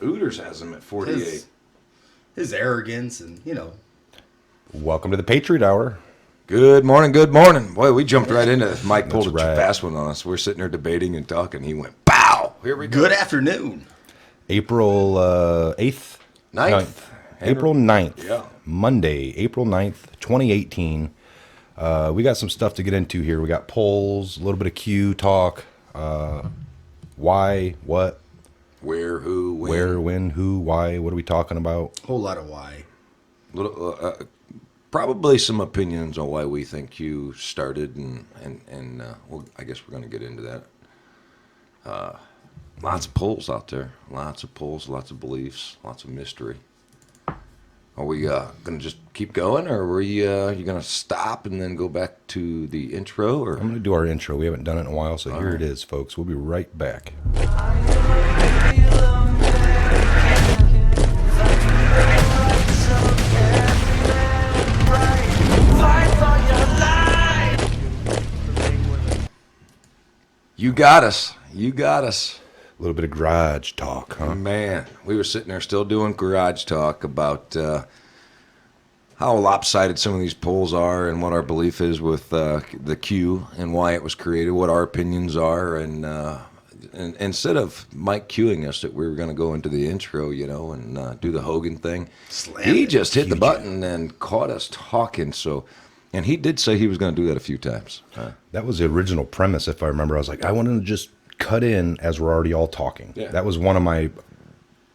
Ooters has him at 48. His arrogance and, Welcome to the Patriot Hour. Good morning, good morning. Boy, we jumped right into it. Mike pulled That's a right. fast one on us. We're sitting there debating and talking. He went, pow! Here we go. Good afternoon. April 8th? Ninth. April 9th. Yeah. Monday, April 9th, 2018. We got some stuff to get into here. We got polls, a little bit of Q talk. Why, what, Where, who, when. where, when, who, why, what are we talking about? Whole lot of why. Probably some opinions on why we think Q started, and well, I guess we're going to get into that. Lots of polls out there. Lots of polls, lots of beliefs, lots of mystery. Are we going to just keep going, or are you going to stop and then go back to the intro? Or I'm going to do our intro. We haven't done it in a while, so here it is, folks. We'll be right back. You got us. You got us. A little bit of garage talk, huh? Man, we were sitting there still doing garage talk about how lopsided some of these polls are and what our belief is with the Q and why it was created, what our opinions are. And instead of Mike cueing us that we were going to go into the intro, and do the Hogan thing, he just hit the button and caught us talking. And he did say he was going to do that a few times. That was the original premise, if I remember. I was like, I wanted to just cut in as we're already all talking. Yeah. That was one of my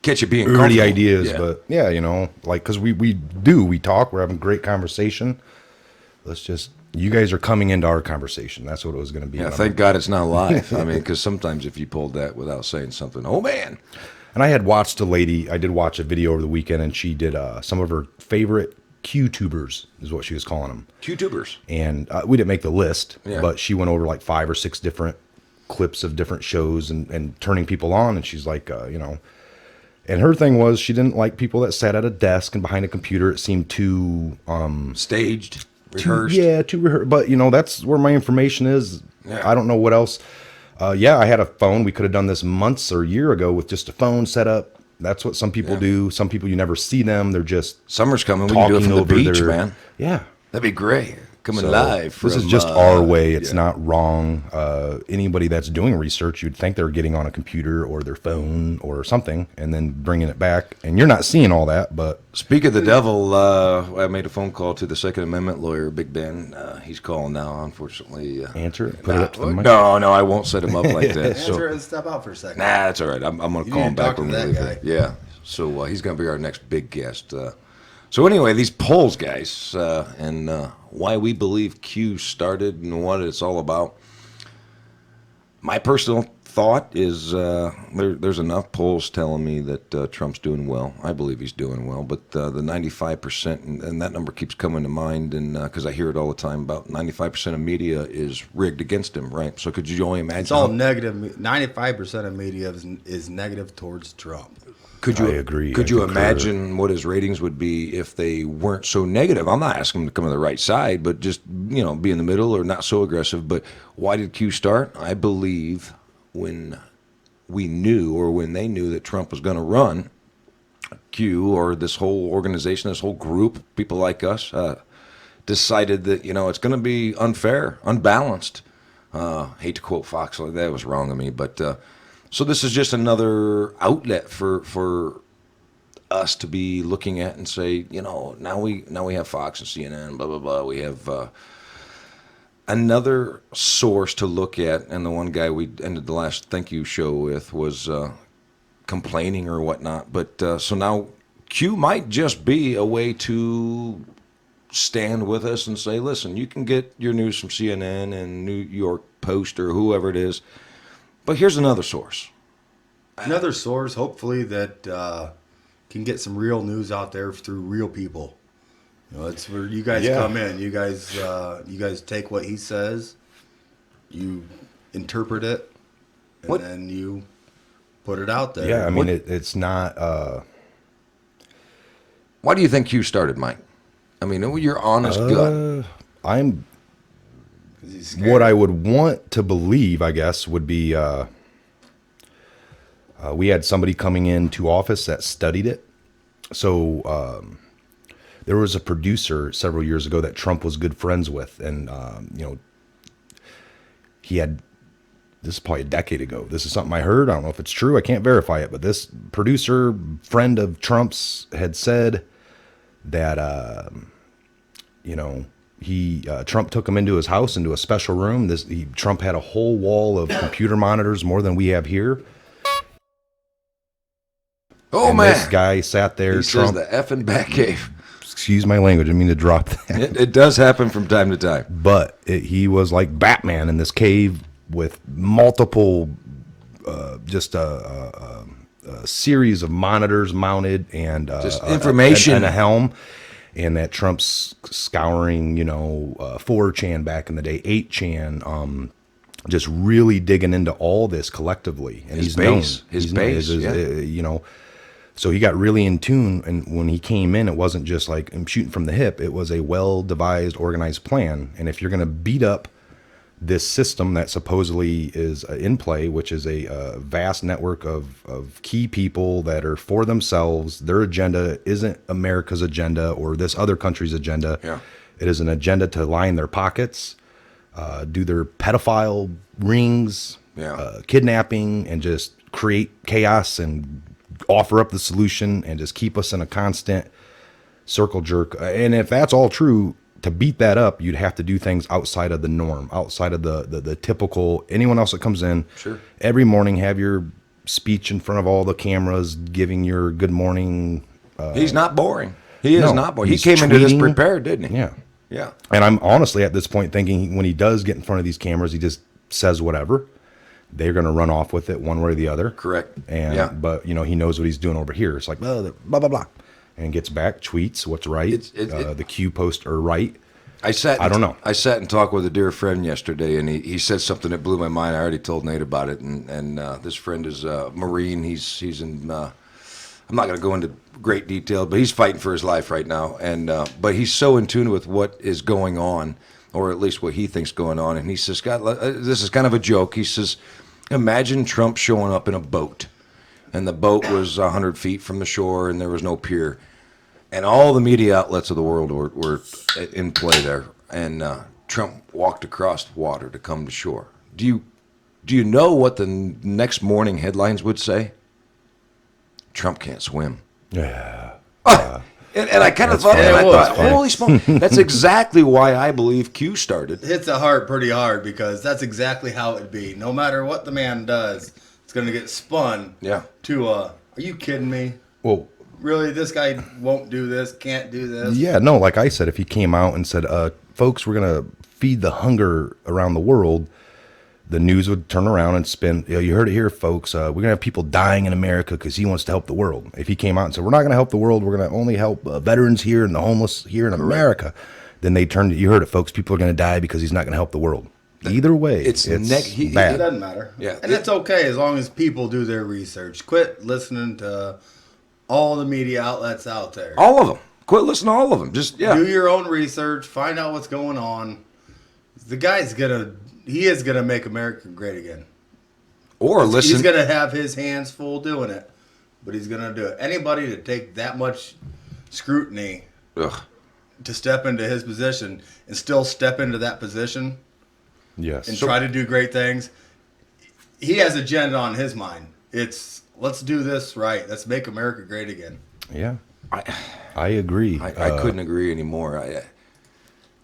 Catch you being early comfortable. ideas, Yeah. but yeah, because we talk, we're having great conversation. You guys are coming into our conversation. That's what it was going to be. Yeah, thank God it's not live. I mean, because sometimes if you pulled that without saying something, oh man. And I had watched a lady, I did watch a video over the weekend, and she did some of her favorite Q-tubers, is what she was calling them. Q-tubers. And we didn't make the list, Yeah. but she went over like 5 or 6 different clips of different shows and turning people on. And she's like, and her thing was she didn't like people that sat at a desk and behind a computer. It seemed too Staged, rehearsed. too rehearsed. But that's where my information is. Yeah. I don't know what else. I had a phone. We could have done this months or a year ago with just a phone set up. That's what some people do. Some people, you never see them. They're just Summer's coming. We can do it talking from the over beach, their, man. Yeah. That'd be great. Coming So, live. This is from, just our way. It's yeah. not wrong. Anybody that's doing research, you'd think they're getting on a computer or their phone or something and then bringing it back. And you're not seeing all that, but... Speak of the devil, I made a phone call to the Second Amendment lawyer, Big Ben. He's calling now, unfortunately. Answer it. Put it up to the mic. No, I won't set him up like that. Answer it and step out for a second. Nah, that's all right. I'm going to You call need him to back talk to when we that leave guy. here. Yeah. So he's going to be our next big guest. So anyway, these polls, guys, and why we believe Q started and what it's all about. My personal thought is there's enough polls telling me that Trump's doing well. I believe he's doing well, but the 95%, and that number keeps coming to mind, and because I hear it all the time, about 95% of media is rigged against him, right? So could you only imagine? It's all negative. 95% of media is negative towards Trump. Could you I agree. Could I you concur. imagine what his ratings would be if they weren't so negative? I'm not asking him to come to the right side, but just be in the middle or not so aggressive. But why did Q start? I believe when we knew, or when they knew that Trump was going to run, Q or this whole organization, this whole group, people like us, decided that it's going to be unfair, unbalanced. Hate to quote Fox, that was wrong of me, but. So this is just another outlet for us to be looking at and say, now we have Fox and CNN, blah blah blah. We have another source to look at, and the one guy we ended the last thank you show with was complaining or whatnot. But so now Q might just be a way to stand with us and say, listen, you can get your news from CNN and New York Post or whoever it is. But here's another source. Another source, hopefully, that can get some real news out there through real people. It's where you guys come in. You guys take what he says, you interpret it, and then you put it out there. Yeah, I mean, it's not... Why do you think Q started, Mike? I mean, your honest gut. I'm... What I would want to believe, I guess, would be We had somebody coming into office that studied it. So there was a producer several years ago that Trump was good friends with, and he had. This is probably a decade ago. This is something I heard. I don't know if it's true. I can't verify it, but this producer friend of Trump's had said that Trump took him into his house, into a special room. Trump had a whole wall of computer monitors, more than we have here. Oh, and man. This guy sat there. He Trump, says the effing Batcave. excuse my language. I didn't mean to drop that. It does happen from time to time. But he was like Batman in this cave with multiple, just a series of monitors mounted and Just information. and a helm. And that Trump's scouring, 4chan back in the day, 8chan, just really digging into all this collectively. And His base. So he got really in tune. And when he came in, it wasn't just like I'm shooting from the hip. It was a well-devised, organized plan. And if you're going to beat up this system that supposedly is in play, which is a vast network of key people that are for themselves. Their agenda isn't America's agenda or this other country's agenda. Yeah. It is an agenda to line their pockets, do their pedophile rings, kidnapping, and just create chaos and offer up the solution and just keep us in a constant circle jerk. And if that's all true, to beat that up, you'd have to do things outside of the norm, outside of the typical, anyone else that comes in. Sure. Every morning, have your speech in front of all the cameras, giving your good morning. He's not boring. He is No, not boring. He he's came into this tweeting. prepared, didn't he? Yeah. Yeah. And I'm honestly at this point thinking when he does get in front of these cameras, he just says whatever. They're going to run off with it one way or the other. Correct. And but he knows what he's doing over here. It's like blah blah blah, and gets back, tweets what's right. The Q posts are right. I don't know. I sat and talked with a dear friend yesterday, and he said something that blew my mind. I already told Nate about it, and this friend is a Marine. He's in. I'm not going to go into great detail, but he's fighting for his life right now, and but he's so in tune with what is going on, or at least what he thinks going on. And he says, "God, this is kind of a joke." He says, "Imagine Trump showing up in a boat, and the boat was 100 feet from the shore, and there was no pier." And all the media outlets of the world were in play there. And Trump walked across the water to come to shore. Do you know what the next morning headlines would say? Trump can't swim. Yeah. And I kind of thought, and I thought, holy smoke, that's exactly why I believe Q started. Hits the heart pretty hard because that's exactly how it'd be. No matter what the man does, it's going to get spun to are you kidding me? Well, really, this guy won't do this, can't do this? Yeah, no, like I said, if he came out and said, folks, we're going to feed the hunger around the world, the news would turn around and spin, you heard it here, folks, we're going to have people dying in America because he wants to help the world. If he came out and said, we're not going to help the world, we're going to only help veterans here and the homeless here in America, then they turned, you heard it, folks, people are going to die because he's not going to help the world. Either way, it's bad. It doesn't matter. Yeah. And it's okay as long as people do their research. Quit listening to all the media outlets out there. All of them. Quit listening to all of them. Just, do your own research. Find out what's going on. The guy's he is going to make America great again. Or listen. He's going to have his hands full doing it, but he's going to do it. Anybody to take that much scrutiny to step into his position and still step into that position and try to do great things, he has agenda on his mind. It's, let's do this right. Let's make America great again. Yeah, I agree. I couldn't agree anymore.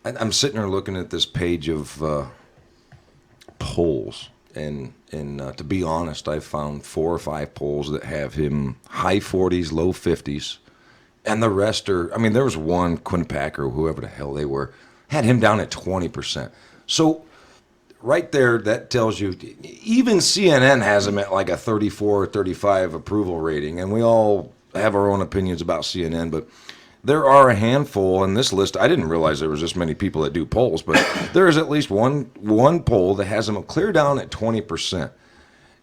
I'm sitting there looking at this page of polls, and to be honest, I found 4 or 5 polls that have him high 40s, low 50s, and the rest are. I mean, there was one, Quinnipiac or whoever the hell they were, had him down at 20%. So right there, that tells you, even CNN has him at like a 34 or 35 approval rating, and we all have our own opinions about CNN, but there are a handful in this list. I didn't realize there was this many people that do polls, but there is at least one poll that has him clear down at 20%.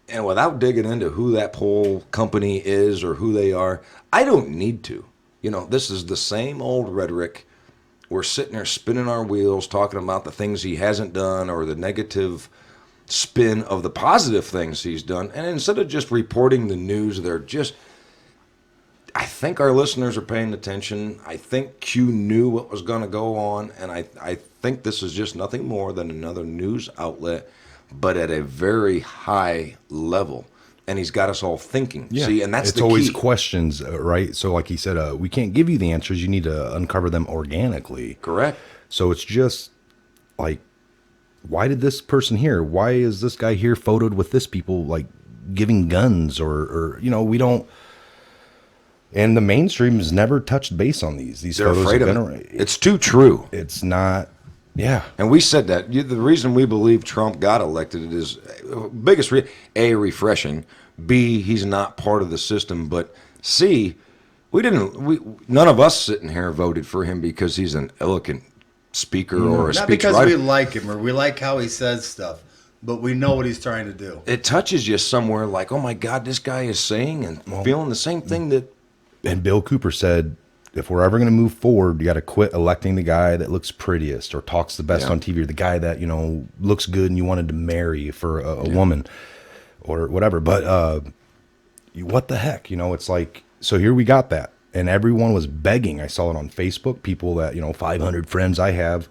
And without digging into who that poll company is or who they are, I don't need to. This is the same old rhetoric. We're sitting there spinning our wheels, talking about the things he hasn't done or the negative spin of the positive things he's done. And instead of just reporting the news, I think our listeners are paying attention. I think Q knew what was going to go on, and I think this is just nothing more than another news outlet, but at a very high level. And he's got us all thinking. Yeah. See, and that's it's the always key. questions, right? So like he said, we can't give you the answers. You need to uncover them organically. Correct. So it's just like, why did this person here? Why is this guy here photoed with this people like giving guns or we don't. And the mainstream has never touched base on these. They're photos afraid have of been it. It's too true. It's not. Yeah. And we said that. The reason we believe Trump got elected is biggest A, refreshing. B, he's not part of the system. But C, none of us sitting here voted for him because he's an eloquent speaker or a Not speechwriter. because we like him or we like how he says stuff, but we know what he's trying to do. It touches you somewhere like, oh my God, this guy is saying and feeling the same thing that. And Bill Cooper said, if we're ever going to move forward, you got to quit electing the guy that looks prettiest or talks the best on TV, or the guy that, looks good and you wanted to marry for a woman or whatever. But what the heck? It's like, so here we got that. And everyone was begging. I saw it on Facebook. People that, 500 friends I have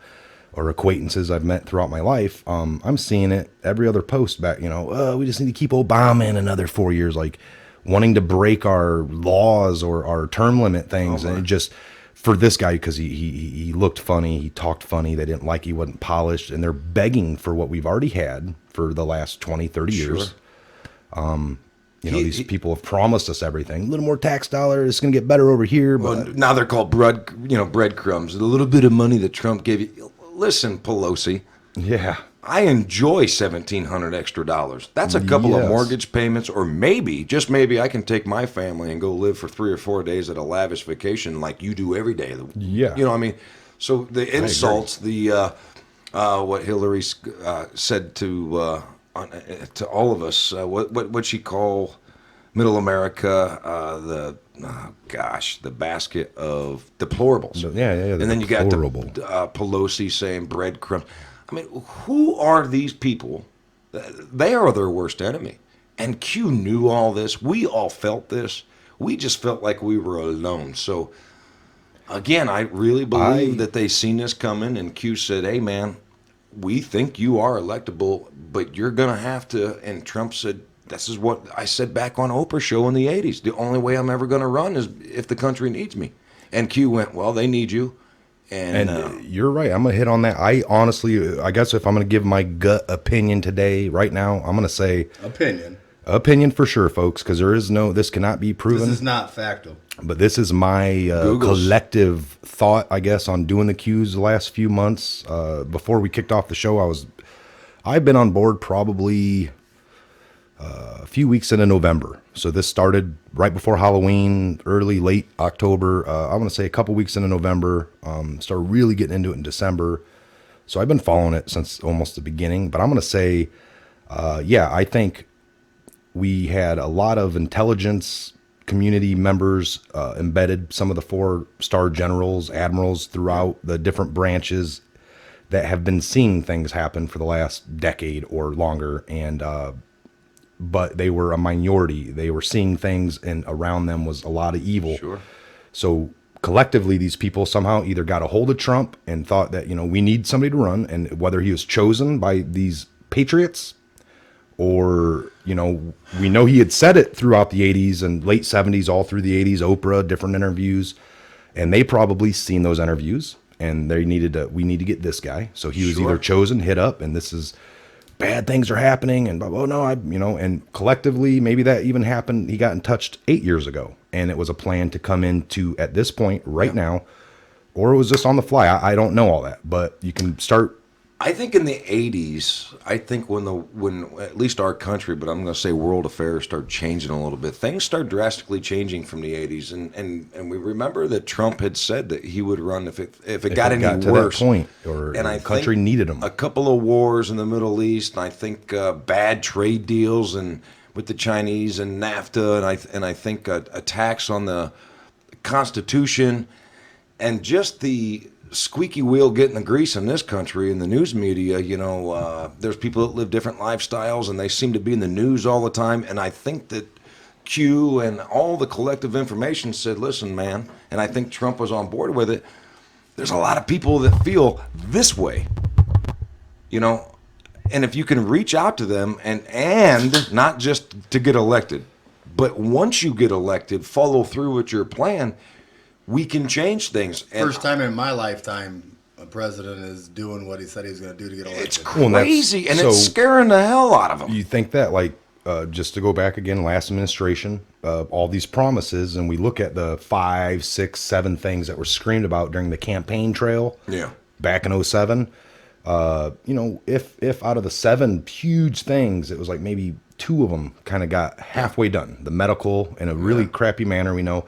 or acquaintances I've met throughout my life. I'm seeing it every other post back, we just need to keep Obama in another 4 years. Like, wanting to break our laws or our term limit things. And it just, for this guy, because he looked funny, he talked funny, they didn't like he wasn't polished, and they're begging for what we've already had for the last 20, 30 years. These people have promised us everything. A little more tax dollars, it's going to get better over here. But Now they're called breadcrumbs. A little bit of money that Trump gave you. Listen, Pelosi. yeah. I enjoy $1,700 extra dollars. That's a couple of mortgage payments, or just maybe, I can take my family and go live for 3 or 4 days at a lavish vacation like you do every day. Yeah. You know what I mean? So the insults, what Hillary said to all of us, what she call Middle America, the basket of deplorables. Yeah. And then you got Pelosi saying breadcrumbs. I mean, who are these people? They are their worst enemy. And Q knew all this. We all felt this. We just felt like we were alone. So, again, I really believe that they seen this coming, and Q said, hey, man, we think you are electable, but you're going to have to. And Trump said, this is what I said back on Oprah's show in the 80s. The only way I'm ever going to run is if the country needs me. And Q went, well, they need you. And you're right. I'm going to hit on that. I honestly, I guess if I'm going to give my gut opinion today, right now, I'm going to say opinion for sure, folks, because this cannot be proven. This is not factual. But this is my collective thought, I guess, on doing the Qs the last few months. Before we kicked off the show, I've been on board probably a few weeks into November. So this started right before Halloween, late October. I want to say a couple weeks into November. Started really getting into it in December. So I've been following it since almost the beginning. But I'm going to say, I think we had a lot of intelligence community members embedded, some of the 4-star generals, admirals throughout the different branches that have been seeing things happen for the last decade or longer. And but they were a minority. They were seeing things, and around them was a lot of evil. Sure. So collectively, these people somehow either got a hold of Trump and thought that, we need somebody to run, and whether he was chosen by these patriots or, we know he had said it throughout the 80s and late 70s, all through the 80s, Oprah, different interviews, and they probably seen those interviews, and we need to get this guy. So he was either chosen, hit up, and this is bad things are happening, and and collectively, maybe that even happened. He got in touch 8 years ago, and it was a plan to come into at this point right now, or it was just on the fly. I don't know all that, but you can start. I think in the 80s, when at least our country, but I'm going to say world affairs start changing a little bit. Things start drastically changing from the 80s, and we remember that Trump had said that he would run if it got any to worse. That point, or and the country needed him. A couple of wars in the Middle East, and I think bad trade deals and with the Chinese and NAFTA, and I think attacks on the Constitution. And just the squeaky wheel getting the grease in this country in the news media. There's people that live different lifestyles, and they seem to be in the news all the time. And I think that Q and all the collective information said, listen, man, and I think Trump was on board with it. There's a lot of people that feel this way, and if you can reach out to them and not just to get elected, but once you get elected, follow through with your plan, we can change things. First time in my lifetime a president is doing what he said he was going to do to get elected. It's crazy, and it's scaring the hell out of them. You think that, just to go back again, last administration, all these promises, and we look at the 5, 6, 7 things that were screamed about during the campaign trail back in 2007. If out of the 7 huge things, it was like maybe 2 of them kind of got halfway done. The medical in a really crappy manner, we know.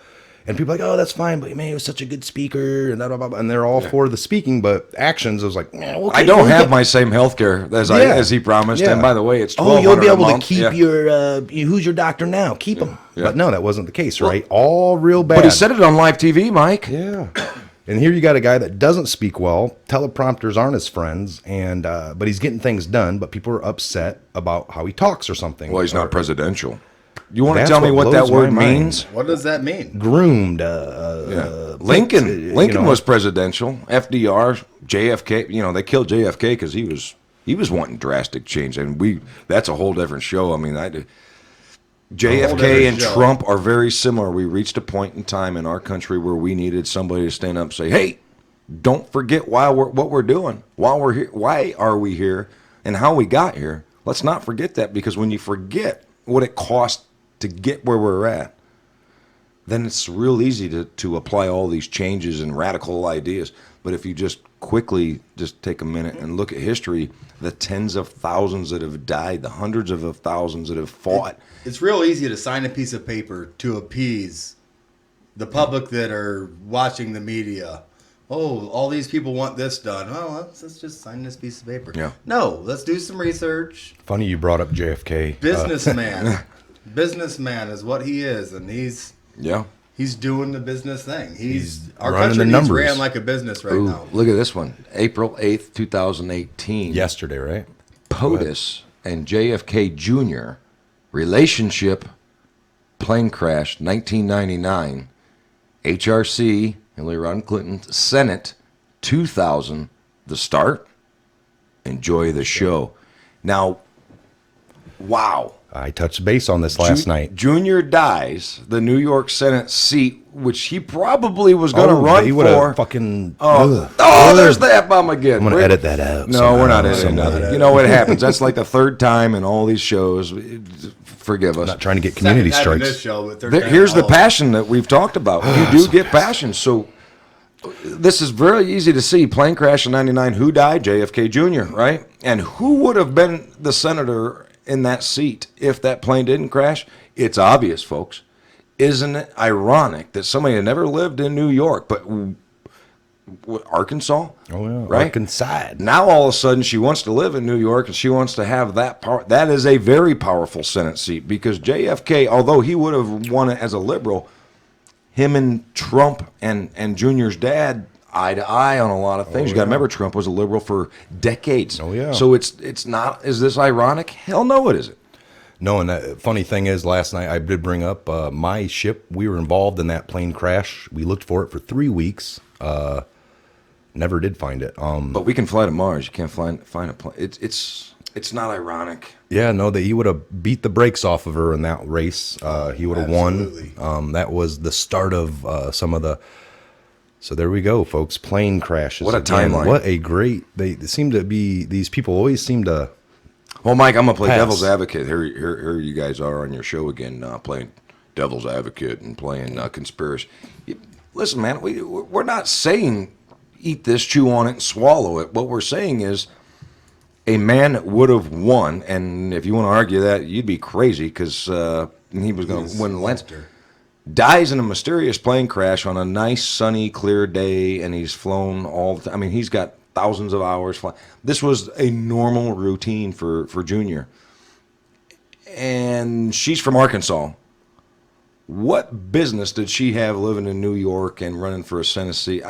And people are like, oh, that's fine, but man, he was such a good speaker, and blah, blah, blah. And they're all for the speaking, but actions, I was like, okay, I don't have my same health care as he promised. And by the way, it's $1,200 you'll be able a month. to keep your who's your doctor now? Keep him. But no, that wasn't the case, right? All real bad. But he said it on live TV, Mike. Yeah. And here you got a guy that doesn't speak well. Teleprompters aren't his friends, and but he's getting things done. But people are upset about how he talks or something. Well, he's not presidential. You want to tell me what that word means? What does that mean? Groomed. Lincoln was presidential. FDR, JFK. They killed JFK because he was wanting drastic change, and that's a whole different show. I mean, JFK and Trump are very similar. We reached a point in time in our country where we needed somebody to stand up and say, hey, don't forget what we're doing, while we're here, why are we here, and how we got here. Let's not forget that, because when you forget what it cost to get where we're at, then it's real easy to apply all these changes and radical ideas. But if you just quickly just take a minute and look at history, the tens of thousands that have died, the hundreds of thousands that have fought. It's real easy to sign a piece of paper to appease the public that are watching the media. Oh, all these people want this done. Oh, let's just sign this piece of paper. Yeah. No, let's do some research. Funny you brought up JFK. Businessman. Businessman is what he is, and he's doing the business thing. Our country needs ran like a business now. Look at this one. April 8th, 2018. Yesterday, right? POTUS and JFK Jr. relationship plane crash 1999. HRC, Hillary Rodham Clinton, Senate 2000. The start. Enjoy the show. Now, wow. I touched base on this last night. Junior dies, the New York Senate seat, which he probably was going to run he for. Fucking. There's the F-bomb again. I'm going to edit that out. No, we're not editing that. You know what happens? That's like the 3rd time in all these shows. Forgive us. I'm not trying to get community strikes. This show, but Here's the passion that we've talked about. You do get passion. So this is very easy to see. Plane crash in 99. Who died? JFK Jr., right? And who would have been the senator in that seat if that plane didn't crash? It's obvious, folks. Isn't it ironic that somebody that never lived in New York, but Arkansas? Oh, yeah. Right? Arkansas. Now all of a sudden she wants to live in New York and she wants to have that power. That is a very powerful Senate seat, because JFK, although he would have won it as a liberal, him and Trump and Junior's dad eye to eye on a lot of things. You got to remember, Trump was a liberal for decades. Oh, yeah. So it's not, is this ironic? Hell no, it isn't. No, and the funny thing is, last night I did bring up my ship. We were involved in that plane crash. We looked for it for 3 weeks. Never did find it. But we can fly to Mars. You can't find a plane. It's not ironic. Yeah, no, that he would have beat the brakes off of her in that race. He would have won. That was the start of some of the. So there we go, folks. Plane crashes. What a timeline. What a great. They seem to be. These people always seem to. Well, Mike, I'm gonna play devil's advocate. Here you guys are on your show again, playing devil's advocate and playing conspiracy. Listen, man, we're not saying eat this, chew on it, and swallow it. What we're saying is a man that would have won, and if you want to argue that, you'd be crazy, because he was going to win the Leinster. Dies in a mysterious plane crash on a nice, sunny, clear day, and he's flown all the time. I mean, he's got thousands of hours flying. This was a normal routine for Junior. And she's from Arkansas. What business did she have living in New York and running for a Senate seat?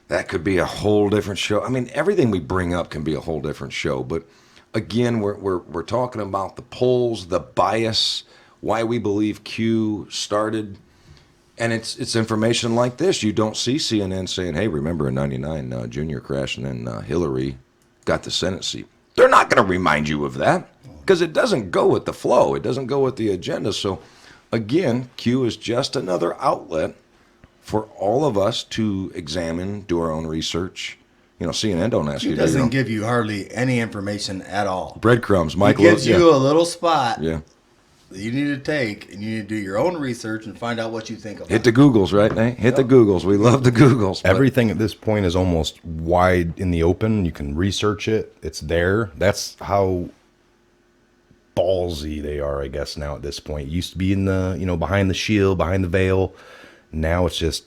That could be a whole different show. I mean, everything we bring up can be a whole different show. But again, we're talking about the polls, the bias, why we believe Q started, and it's information like this. You don't see CNN saying, "Hey, remember in '99, Junior crashed and then Hillary got the Senate seat." They're not going to remind you of that because it doesn't go with the flow. It doesn't go with the agenda. So, again, Q is just another outlet for all of us to examine, do our own research. You know, CNN don't ask you It to. doesn't give you hardly any information at all. Breadcrumbs. Mike It gives loves- you a little spot Yeah. that you need to take, and you need to do your own research and find out what you think about Hit the Googles, right, Nate? Hit the Googles. We love the Googles. but- Everything at this point is almost wide in the open. You can research it. It's there. That's how ballsy they are, I guess, now at this point. It used to be in the, behind the shield, behind the veil. Now it's just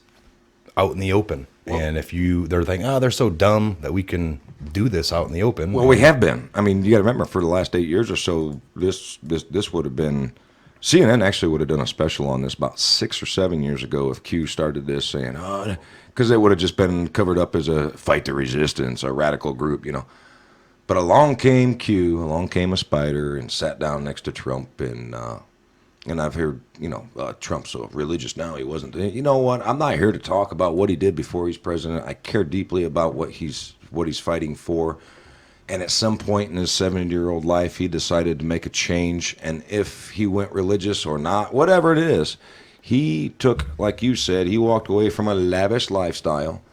out in the open. And if they're thinking, oh, they're so dumb that we can do this out in the open. Well, we have been. I mean, you got to remember, for the last 8 years or so, this would have been. CNN actually would have done a special on this about 6 or 7 years ago if Q started this, saying, "Oh," because it would have just been covered up as a fight the resistance, a radical group, But along came Q, along came a spider, and sat down next to Trump, and I've heard, Trump's so religious now. He wasn't. You know what? I'm not here to talk about what he did before he's president. I care deeply about what he's fighting for. And at some point in his 70-year-old life, he decided to make a change. And if he went religious or not, whatever it is, he took, like you said, he walked away from a lavish lifestyle.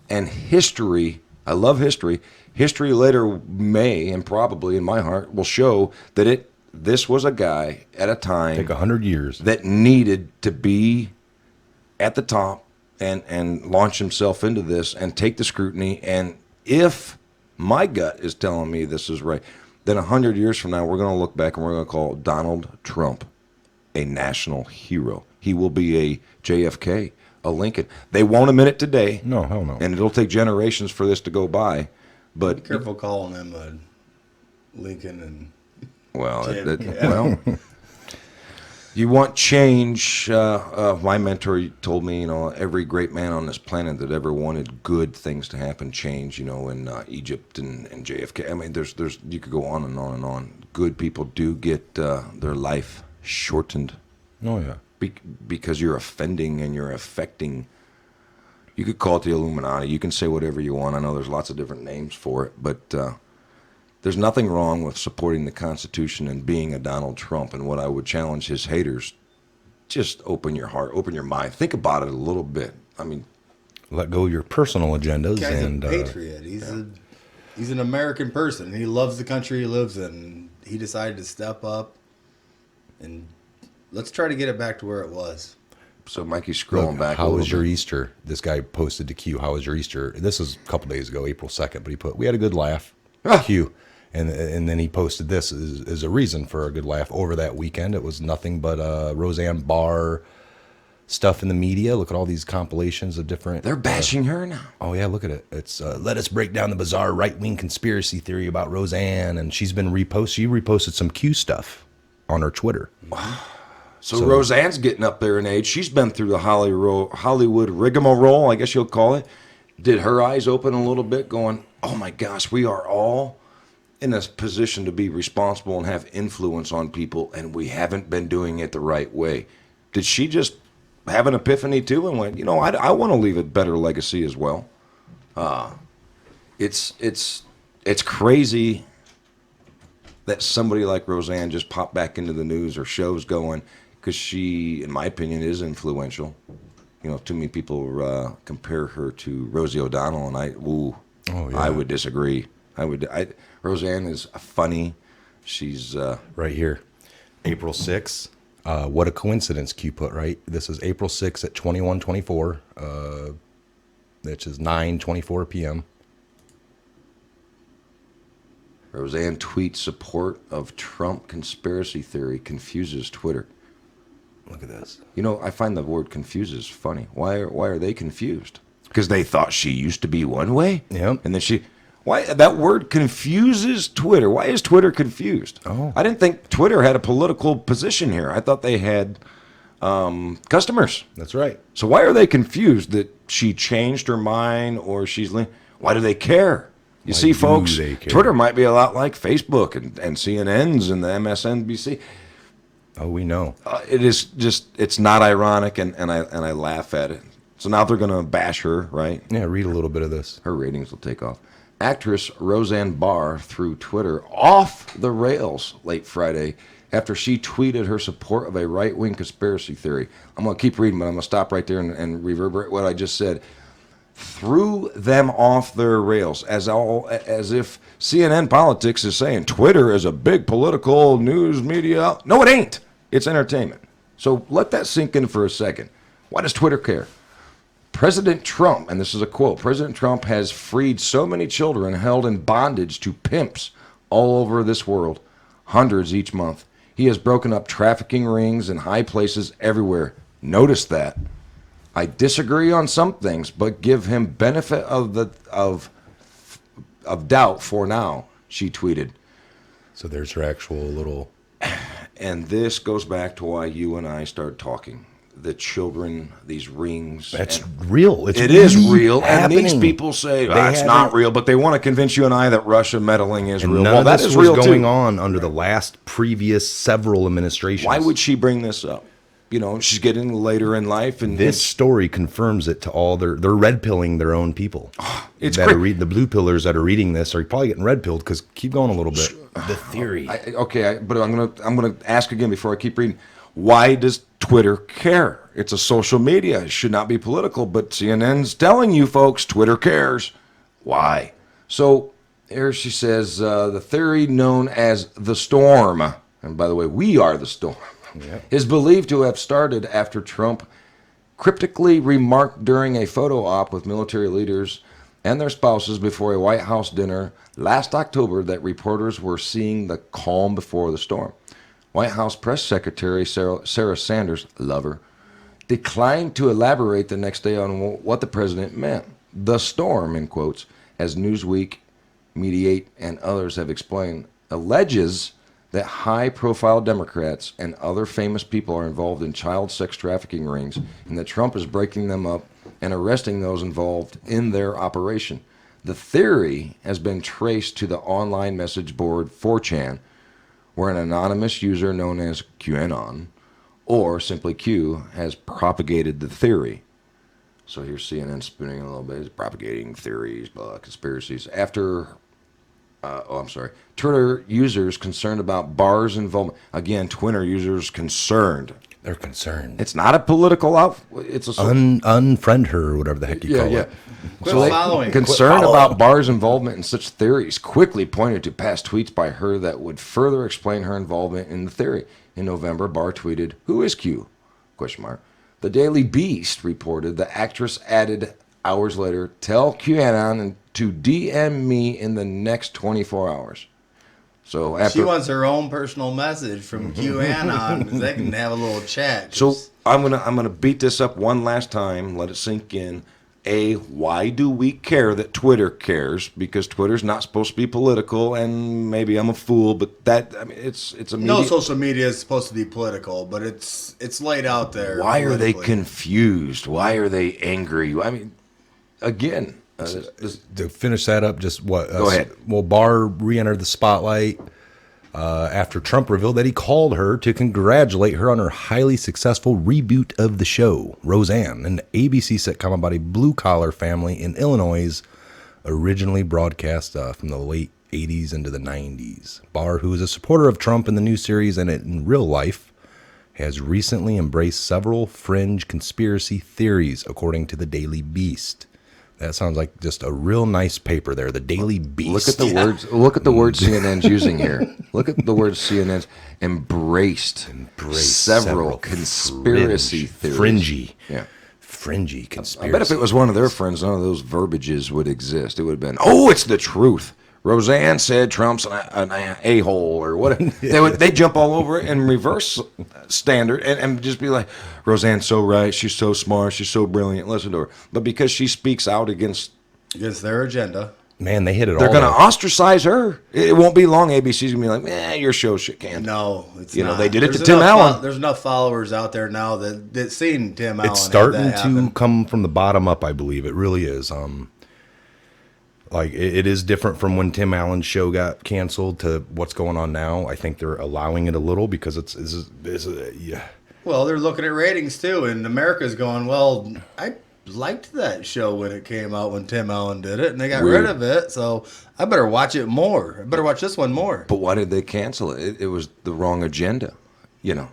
And history, I love history. History later may, and probably in my heart, will show that this was a guy at a time Take 100 years. that needed to be at the top and launch himself into this and take the scrutiny. And if my gut is telling me this is right, then 100 years from now, we're going to look back and we're going to call Donald Trump a national hero. He will be a JFK, a Lincoln. They won't admit it today. No, hell no. And it'll take generations for this to go by. But Be careful calling him a Lincoln and well, JFK. you want change. My mentor told me, every great man on this planet that ever wanted good things to happen change. In Egypt and JFK. I mean, there's you could go on and on and on. Good people do get their life shortened. Oh, yeah. Because you're offending and you're affecting. You could call it the Illuminati. You can say whatever you want. I know there's lots of different names for it, but there's nothing wrong with supporting the Constitution and being a Donald Trump. And what I would challenge his haters, just open your heart, open your mind. Think about it a little bit. I mean, Let go of your personal agendas. The guy's and a patriot. He's an American person. He loves the country he lives in. He decided to step up, and let's try to get it back to where it was. so Mikey's scrolling back. How was your Easter? This guy posted to Q, how was your Easter? This was a couple days ago, April 2nd, but he put, we had a good laugh, Q. And then he posted this as a reason for a good laugh over that weekend. It was nothing but Roseanne Barr stuff in the media. Look at all these compilations of different... They're bashing her now. Oh, yeah, look at it. It's let us break down the bizarre right-wing conspiracy theory about Roseanne. And she's been she reposted some Q stuff on her Twitter. So Roseanne's getting up there in age. She's been through the Hollywood rigmarole, I guess you'll call it. Did her eyes open a little bit going, oh my gosh, we are all in a position to be responsible and have influence on people, and we haven't been doing it the right way. Did she just have an epiphany too and went, I want to leave a better legacy as well? It's crazy that somebody like Roseanne just popped back into the news or shows going, because she, in my opinion, is influential. Too many people compare her to Rosie O'Donnell, and I would disagree. Roseanne is funny. She's Right here, April 6th. What a coincidence, Q put, right? This is April 6th at 21:24, which is 9:24 p.m. Roseanne tweets support of Trump conspiracy theory confuses Twitter. Look at this. I find the word confuses funny. Why are they confused? Because they thought she used to be one way? Yep. And then why that word confuses Twitter? Why is Twitter confused? Oh. I didn't think Twitter had a political position here. I thought they had customers. That's right. So why are they confused that she changed her mind or why do they care? You see, do folks, they care? Twitter might be a lot like Facebook and CNN's and the MSNBC. Oh, we know. It's not ironic, and I laugh at it. So now they're going to bash her, right? Yeah, read a little bit of this. Her ratings will take off. Actress Roseanne Barr threw Twitter off the rails late Friday after she tweeted her support of a right-wing conspiracy theory. I'm going to keep reading, but I'm going to stop right there and reverberate what I just said. Threw them off their rails as if CNN Politics is saying Twitter is a big political news media. No, it ain't. It's entertainment. So let that sink in for a second. Why does Twitter care? President Trump, and this is a quote, President Trump has freed so many children held in bondage to pimps all over this world, hundreds each month. He has broken up trafficking rings in high places everywhere. Notice that. I disagree on some things, but give him benefit of doubt for now, she tweeted. So there's her actual little... And this goes back to why you and I started talking. The children, these rings. That's real. It is really real. happening. And these people say, it's haven't- not real, but they want to convince you and I that Russia meddling is And real. none Well, of that this is was real going too. on under the last previous several administrations. Why would she bring this up? You know, she's getting later in life, and this story confirms it to all they're red pilling their own people. It's that great. are reading the blue pillars that are reading this are probably getting red pilled because keep going a little bit. The theory. But I'm gonna ask again before I keep reading. Why does Twitter care? It's a social media. It should not be political, but CNN's telling you folks Twitter cares. Why? So here she says the theory known as the storm, and by the way, we are the storm, is believed to have started after Trump cryptically remarked during a photo op with military leaders and their spouses before a White House dinner last October that reporters were seeing the calm before the storm. White House Press Secretary Sarah Sanders, lover, declined to elaborate the next day on what the president meant. The storm, in quotes, as Newsweek, Mediate, and others have explained, alleges that high-profile Democrats and other famous people are involved in child sex trafficking rings and that Trump is breaking them up and arresting those involved in their operation. The theory has been traced to the online message board 4chan, where an anonymous user known as QAnon, or simply Q, has propagated the theory. So here's CNN spinning a little bit, it's propagating theories, conspiracies. Twitter users concerned about Barr's involvement. Again, Twitter users concerned. They're concerned. It's not a political it's a Unfriend her or whatever the heck you call it. Quit following. Concerned Quit about following. Barr's involvement in such theories quickly pointed to past tweets by her that would further explain her involvement in the theory. In November, Barr tweeted, "Who is Q?" ? The Daily Beast reported the actress added hours later, "Tell QAnon to DM me in the next 24 hours." So after She wants her own personal message from QAnon because they can have a little chat. So I'm gonna beat this up one last time. Let it sink in. Why do we care that Twitter cares? Because Twitter's not supposed to be political, and maybe I'm a fool, but it's a media. No social media is supposed to be political, but it's laid out there. Why are they politically. confused? Why are they angry? I mean, again, To finish that up, just what? Go ahead. Well, Barr re-entered the spotlight after Trump revealed that he called her to congratulate her on her highly successful reboot of the show, Roseanne, an ABC sitcom about a blue-collar family in Illinois, originally broadcast from the late 80s into the 90s. Barr, who is a supporter of Trump in the new series and in real life, has recently embraced several fringe conspiracy theories, according to the Daily Beast. That sounds like just a real nice paper there. The Daily Beast. look at the words. Look at the words CNN's using here. Look at the words CNN's embraced several conspiracy theories. Fringy. Yeah. Fringy conspiracy. I bet if it was one of their friends, none of those verbiages would exist. It would have been, "Oh, it's the truth. Roseanne said Trump's an a-hole," or what. They jump all over it and reverse standard and just be like, "Roseanne's so right. She's so smart. She's so brilliant. Listen to her." But because she speaks out against Against their agenda. Man, they hit it They're all. going to there. ostracize her. It won't be long. ABC's going to be like, man, your show shit can't. No, it's You know, not. they did it There's to Tim enough Allen. there's enough followers out there now that seen Tim Allen. It's have starting that happen. to come from the bottom up, I believe. It really is. Like it is different from when Tim Allen's show got canceled to what's going on now. I think they're allowing it a little because it's yeah. Well, they're looking at ratings too, and America's going, well, I liked that show when it came out when Tim Allen did it, and they got Weird. rid of it, so I better watch it more. I better watch this one more. But why did they cancel it? It was the wrong agenda, you know.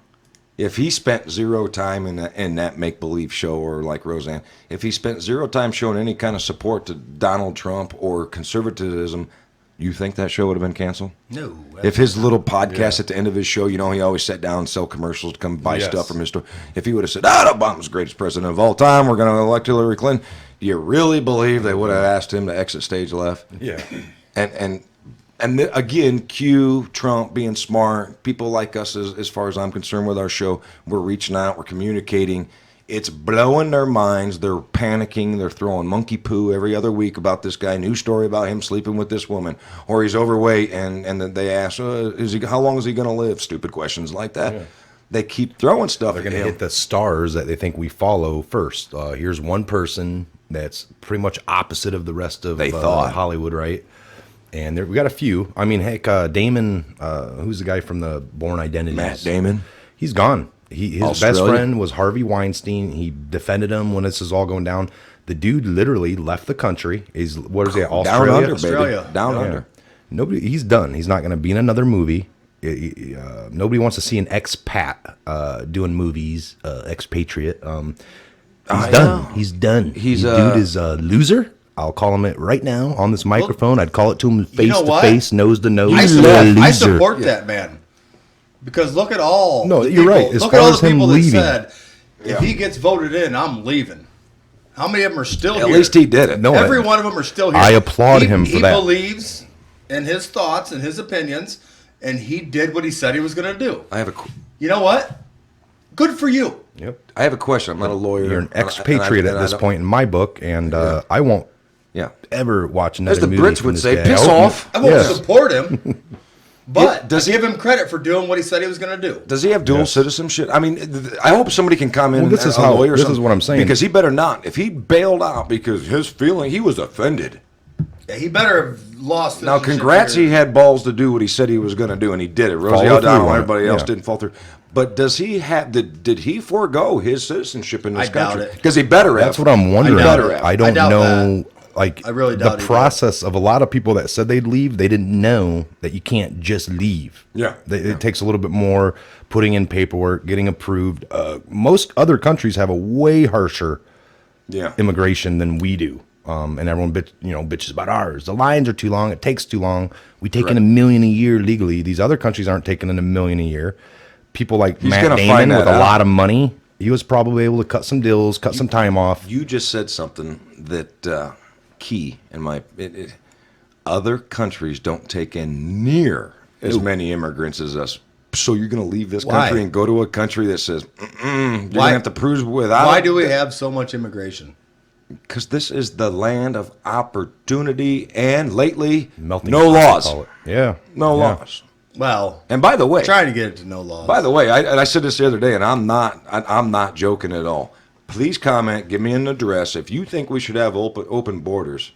If he spent zero time in that make-believe show, or like Roseanne, if he spent zero time showing any kind of support to Donald Trump or conservatism, you think that show would have been canceled? No. If his little podcast at the end of his show, you know, he always sat down and sell commercials to come buy Yes. stuff from his store. If he would have said, Obama's the greatest president of all time, we're going to elect Hillary Clinton, do you really believe they would have asked him to exit stage left? Yeah. Again, Q, Trump being smart, people like us, as far as I'm concerned with our show, we're reaching out, we're communicating. It's blowing their minds. They're panicking. They're throwing monkey poo every other week about this guy. New story about him sleeping with this woman, or he's overweight, and then they ask, how long is he going to live? Stupid questions like that. Yeah. They keep throwing stuff They're at going to him. hit the stars that they think we follow first. Here's one person that's pretty much opposite of the rest of They thought. Hollywood, right? And we got a few. I mean, heck, Damon, who's the guy from the Bourne Identities? Matt Damon. He's gone. His best Australia? friend was Harvey Weinstein. He defended him when this is all going down. The dude literally left the country. He's Australia? Down under, Australia. baby. Down Yeah. under. Nobody. He's done. He's not going to be in another movie. Nobody wants to see an expat doing movies. Expatriate. He's done. know. He's done. He's, dude is a loser. I'll call him it right now on this microphone. I'd call it to him face know to what? face, nose to nose. I He's a support, I loser. support that man. Because look at all No, the you're people, right. As look far at all as the him people leaving. that said, if he gets voted in, I'm leaving. How many of them are still At here? least he did it. No, Every one of them are still here. I applaud him for that. He believes in his thoughts and his opinions, and he did what he said he was going to do. I have a You know what? Good for you. Yep. I have a question. I'm not a lawyer. You're an and I- expatriate and at I this don't- point in my book, and I won't Yeah. ever watch another As the movie Brits from would this say, guy. piss I hope- off. I won't Yes. support him, but Does give him credit for doing what he said he was going to do. Does he have dual Yes. citizenship? I mean, I hope somebody can come in. Well, this and is a how- lawyer or this is something, what I'm saying. Because he better not. If he bailed out because his feeling, he was offended. Yeah, he better have lost. Now, citizenship congrats, here. he had balls to do what he said he was going to do, and he did it. Rosie Follow O'Donnell, through on it, everybody else yeah. didn't fall through. But does he have? Did he forego his citizenship in this I doubt country? it. Because he better have. That's what I'm wondering. I doubt it. I don't I doubt know. Like I really the doubt he did. process of a lot of people that said they'd leave, they didn't know that you can't just leave. Yeah. It takes a little bit more putting in paperwork, getting approved. Most other countries have a way harsher Yeah. immigration than we do. And everyone bitches about ours. The lines are too long. It takes too long. We take in Right. $1 million a year legally. These other countries aren't taking in $1 million a year. People like He's Matt gonna Damon find with that a out. lot of money, he was probably able to cut some deals, cut some time off. You just said something that key in my. Other countries don't take in near as many immigrants as us. So you're going to leave this Why? country and go to a country that says, you're going to Why- have to prove without. Why do we have so much immigration? Because this is the land of opportunity, and lately, Melting no pot, they laws. call it. Yeah. No Yeah. laws. Well, And by the way, trying to get it to no laws. By the way, I said this the other day, and I'm not joking at all. Please comment, give me an address. If you think we should have open borders,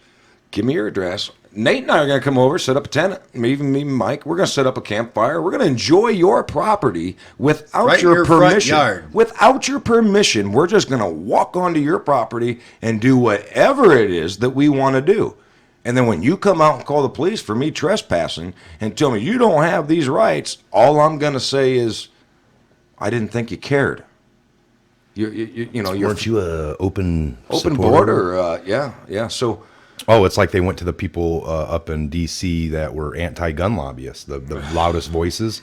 give me your address. Nate and I are going to come over, set up a tent. Even me and Mike, we're going to set up a campfire. We're going to enjoy your property without Right in your your front permission. yard. Without your permission, we're just going to walk onto your property and do whatever it is that we want to do. And then when you come out and call the police for me trespassing and tell me you don't have these rights, all I'm going to say is, I didn't think you cared. You're Weren't you a open open supporter? border. Yeah. So Oh, it's like they went to the people up in D.C. that were anti-gun lobbyists, the loudest voices.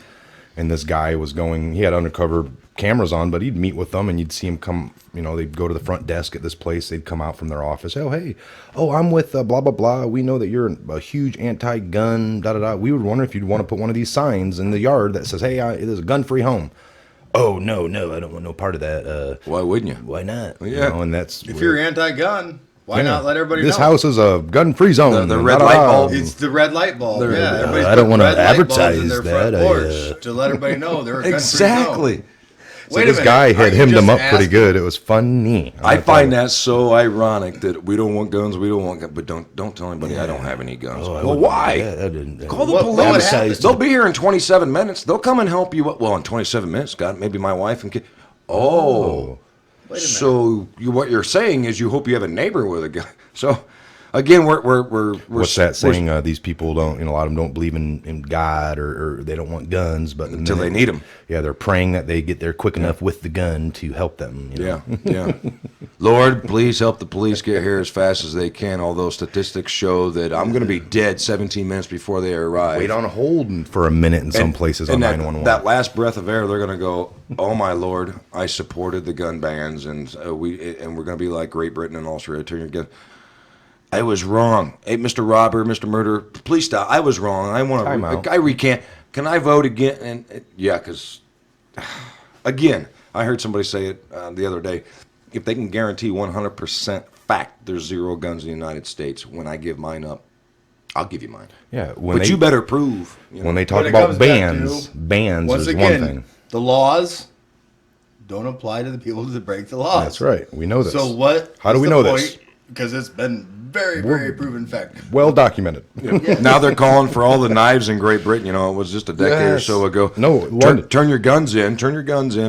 And this guy was going, he had undercover cameras on, but he'd meet with them and you'd see him come, they'd go to the front desk at this place. They'd come out from their office. Oh, hey, I'm with blah, blah, blah. We know that you're a huge anti-gun, da-da-da. We would wonder if you'd want to put one of these signs in the yard that says, hey, there's a gun-free home. Oh, no, I don't want no part of that. why wouldn't you? Why not? Yeah. And that's if where- you're anti-gun, Why not let everybody this know? house is a gun-free zone. The red light bulb. It's the red light bulb. Yeah, everybody's I don't putting wanna red light bulbs advertise in their that. front porch to let everybody know they're a gun-free Exactly. zone. So Wait a this minute, guy are had you hemmed just him up pretty asking- good. It was funny. I find that so ironic that we don't want guns, but don't tell anybody I don't have any guns. Well, why? Call the What police. happened? They'll be here in 27 minutes. They'll come and help you. Well, in 27 minutes, God, maybe my wife and kid. Oh, Wait a minute. so what you're saying is you hope you have a neighbor with a gun. So, again, we're What's that saying? These people don't, a lot of them don't believe in God or they don't want guns, but Until they need 'em. Yeah, they're praying that they get there quick enough with the gun to help them. Yeah, yeah. Lord, please help the police get here as fast as they can. Although statistics show that I'm going to be dead 17 minutes before they arrive. Wait on hold for a minute in some places on and 911. that last breath of air, they're going to go, "Oh my Lord, I supported the gun bans, and we're going to be like Great Britain and Austria. Turn your gun. I was wrong. Hey, Mr. Robber, Mr. Murderer, please stop. I was wrong. I want Time out. to. I recant. Can I vote again?" And yeah, because again, I heard somebody say it the other day. If they can guarantee 100% fact there's 0 guns in the United States, when I give mine up, I'll give you mine. Yeah, But you better prove. when they talk When it about comes back bans, to, bans once is again, one thing. the laws don't apply to the people that break the laws. That's right. We know this. So what? How do is we the know point? this? Because it's been very proven fact. Well documented. Now they're calling for all the knives in Great Britain. It was just a decade or Yes. so ago. No, London. turn your guns in,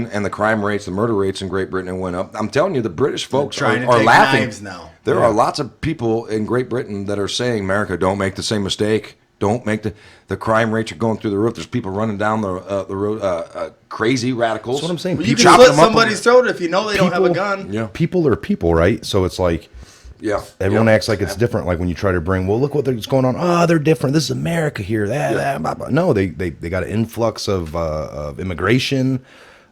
and the crime rates, the murder rates in Great Britain went up. I'm telling you, the British folks trying to are take laughing. knives now. There are lots of people in Great Britain that are saying, "America, don't make the same mistake. Don't make the crime rates are going through the roof. There's people running down the road, crazy radicals." That's what I'm saying. Well, you People- can chopping slit them up somebody's throat if you know they don't have a gun. Yeah. People are people, right? So it's like Yeah, everyone yeah. acts like it's different. Like when you try to bring, well, look what's going on. Oh, they're different. This is America here. That, blah, blah. No, they got an influx of immigration,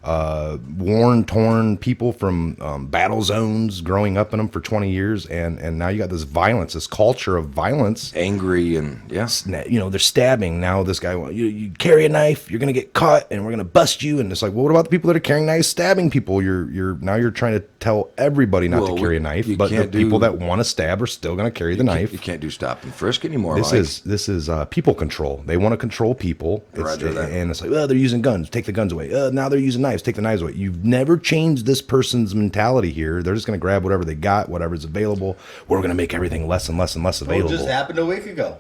worn, torn people from battle zones, growing up in them for 20 years, and now you got this violence, this culture of violence. angry and yeah. They're stabbing. Now this guy, you carry a knife, you're gonna get caught, and we're gonna bust you. And it's like, well, what about the people that are carrying knives, stabbing people? You're trying to tell everybody not to Well, carry a knife, you but the can't people do- that want to stab are still gonna carry the knife. You can't do stop and frisk anymore. This is people control. They want to control people. Roger that. And it's like, well, they're using guns. Take the guns away. Now they're using knives. Take the knives away. You've never changed this person's mentality here. They're just going to grab whatever they got, whatever's available. We're going to make everything less and less and less Well, it available. just happened a week ago.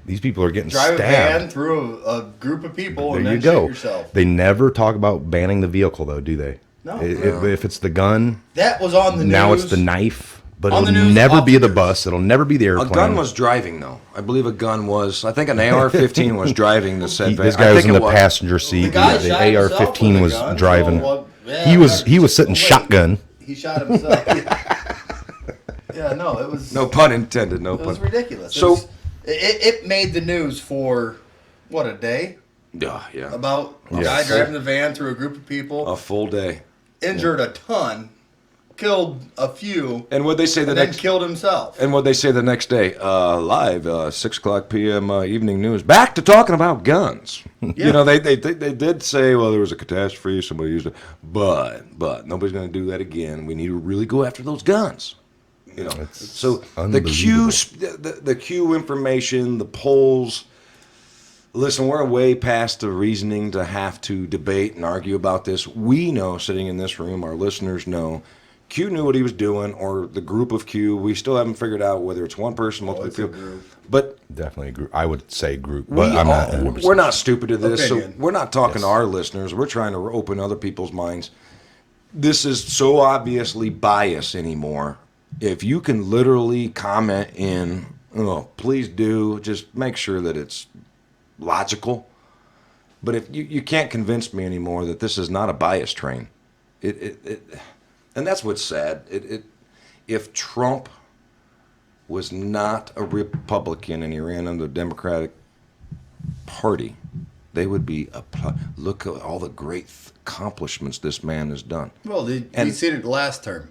These people are getting Drive a stabbed. van through a group of people and There then you go. shoot yourself. They never talk about banning the vehicle, though, do they? No. If it's the gun, That was on the news. now it's the knife. But On the it'll news, never off be the the news. bus. It'll never be the A airplane. gun was driving, though. I believe a gun was. I think an AR-15 was driving the said van. This I guy was think in it the passenger seat. The guy The shot himself AR-15 with a was gun, driving. so, yeah, He was sitting wait. shotgun. He shot himself. Yeah, no, it was. No pun intended. No It pun. was ridiculous. So- it made the news for what, a day Yeah, yeah. about a Yes. guy driving the van through a group of people, A full day. injured a ton, killed a few, And what they say the and then next? killed himself. And what they say the next day? Live 6:00 p.m. Evening news. Back to talking about guns. Yeah. They did say, well, there was a catastrophe. Somebody used it, but nobody's going to do that again. We need to really go after those guns. So the Q, the Q information, the polls. Listen, we're way past the reasoning to have to debate and argue about this. We know, sitting in this room, our listeners know, Q knew what he was doing, or the group of Q. We still haven't figured out whether it's one person, multiple it's a people. group. But Definitely a group. I would say group, but we're not stupid to this, Opinion. so we're not talking Yes. to our listeners. We're trying to open other people's minds. This is so obviously bias anymore. If you can literally comment in, please do. Just make sure that it's logical. But if you can't convince me anymore that this is not a bias train, and that's what's sad. If Trump was not a Republican and he ran under the Democratic Party, they would be look at all the great accomplishments this man has done. Well, we And- seen it last term.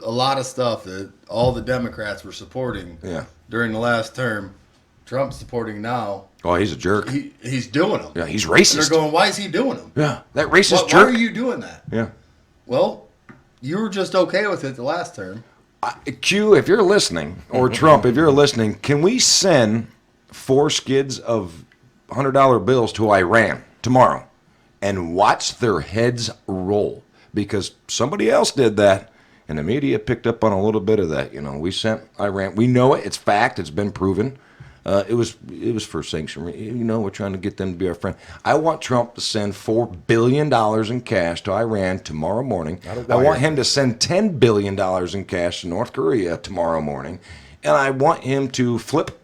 A lot of stuff that all the Democrats were supporting Yeah. during the last term, Trump's supporting now. Oh, he's a jerk. He's doing them. Yeah, he's And racist. they're going, why is he doing them? Yeah, that racist Why jerk. are you doing that? Yeah. Well, you were just okay with it the last term. Q, if you're listening, or Trump, if you're listening, can we send 4 skids of $100 bills to Iran tomorrow and watch their heads roll? Because somebody else did that, and the media picked up on a little bit of that. We sent Iran. We know it. It's fact. It's been proven. It was for sanction. We're trying to get them to be our friend. I want Trump to send $4 billion in cash to Iran tomorrow morning. I want him to send $10 billion in cash to North Korea tomorrow morning. And I want him to flip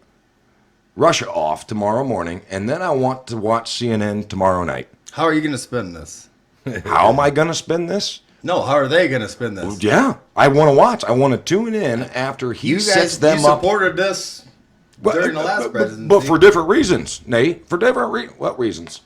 Russia off tomorrow morning. And then I want to watch CNN tomorrow night. How are you going to spend this? How am I going to spend this? No, how are they going to spend this? Well, yeah, I want to watch. I want to tune in after he sets them you up. supported this during the last presidency. But for different reasons, Nate. For different what reasons?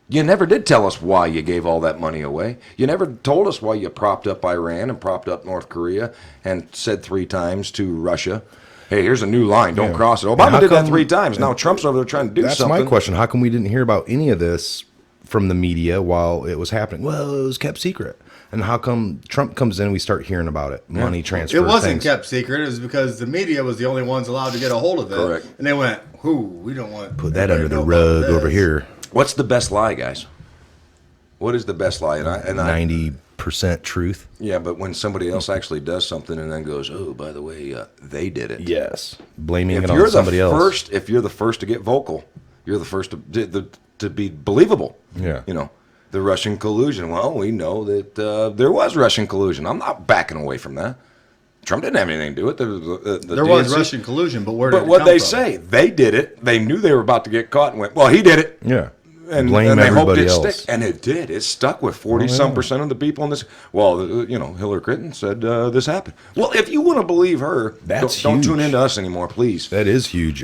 You never did tell us why you gave all that money away. You never told us why you propped up Iran and propped up North Korea and said 3 times to Russia, hey, here's a new line. Don't cross it. Obama did that 3 times. Now Trump's over there trying to do something. That's my question. How come we didn't hear about any of this from the media while it was happening? Well, it was kept secret. And how come Trump comes in and we start hearing about it? Money transfer. It wasn't kept secret. It was because the media was the only ones allowed to get a hold of it. Correct. And they went, we don't want put that under the rug over here. What's the best lie, guys? What is the best lie? 90% truth. Yeah, but when somebody else actually does something and then goes, oh, by the way, they did it. Yes. Blaming it on somebody else. If you're the first to get vocal, you're the first to be believable. Yeah. The Russian collusion. Well, we know that there was Russian collusion. I'm not backing away from that. Trump didn't have anything to do with it. There was Russian collusion, but where did it come what they from? say, they did it. They knew they were about to get caught and went, well, he did it. Yeah. And blame they hoped everybody it else. stick. And it did. It stuck with 40-some% of the people in this. Well, Hillary Clinton said this happened. Well, if you want to believe her, don't tune into us anymore, please. That is huge.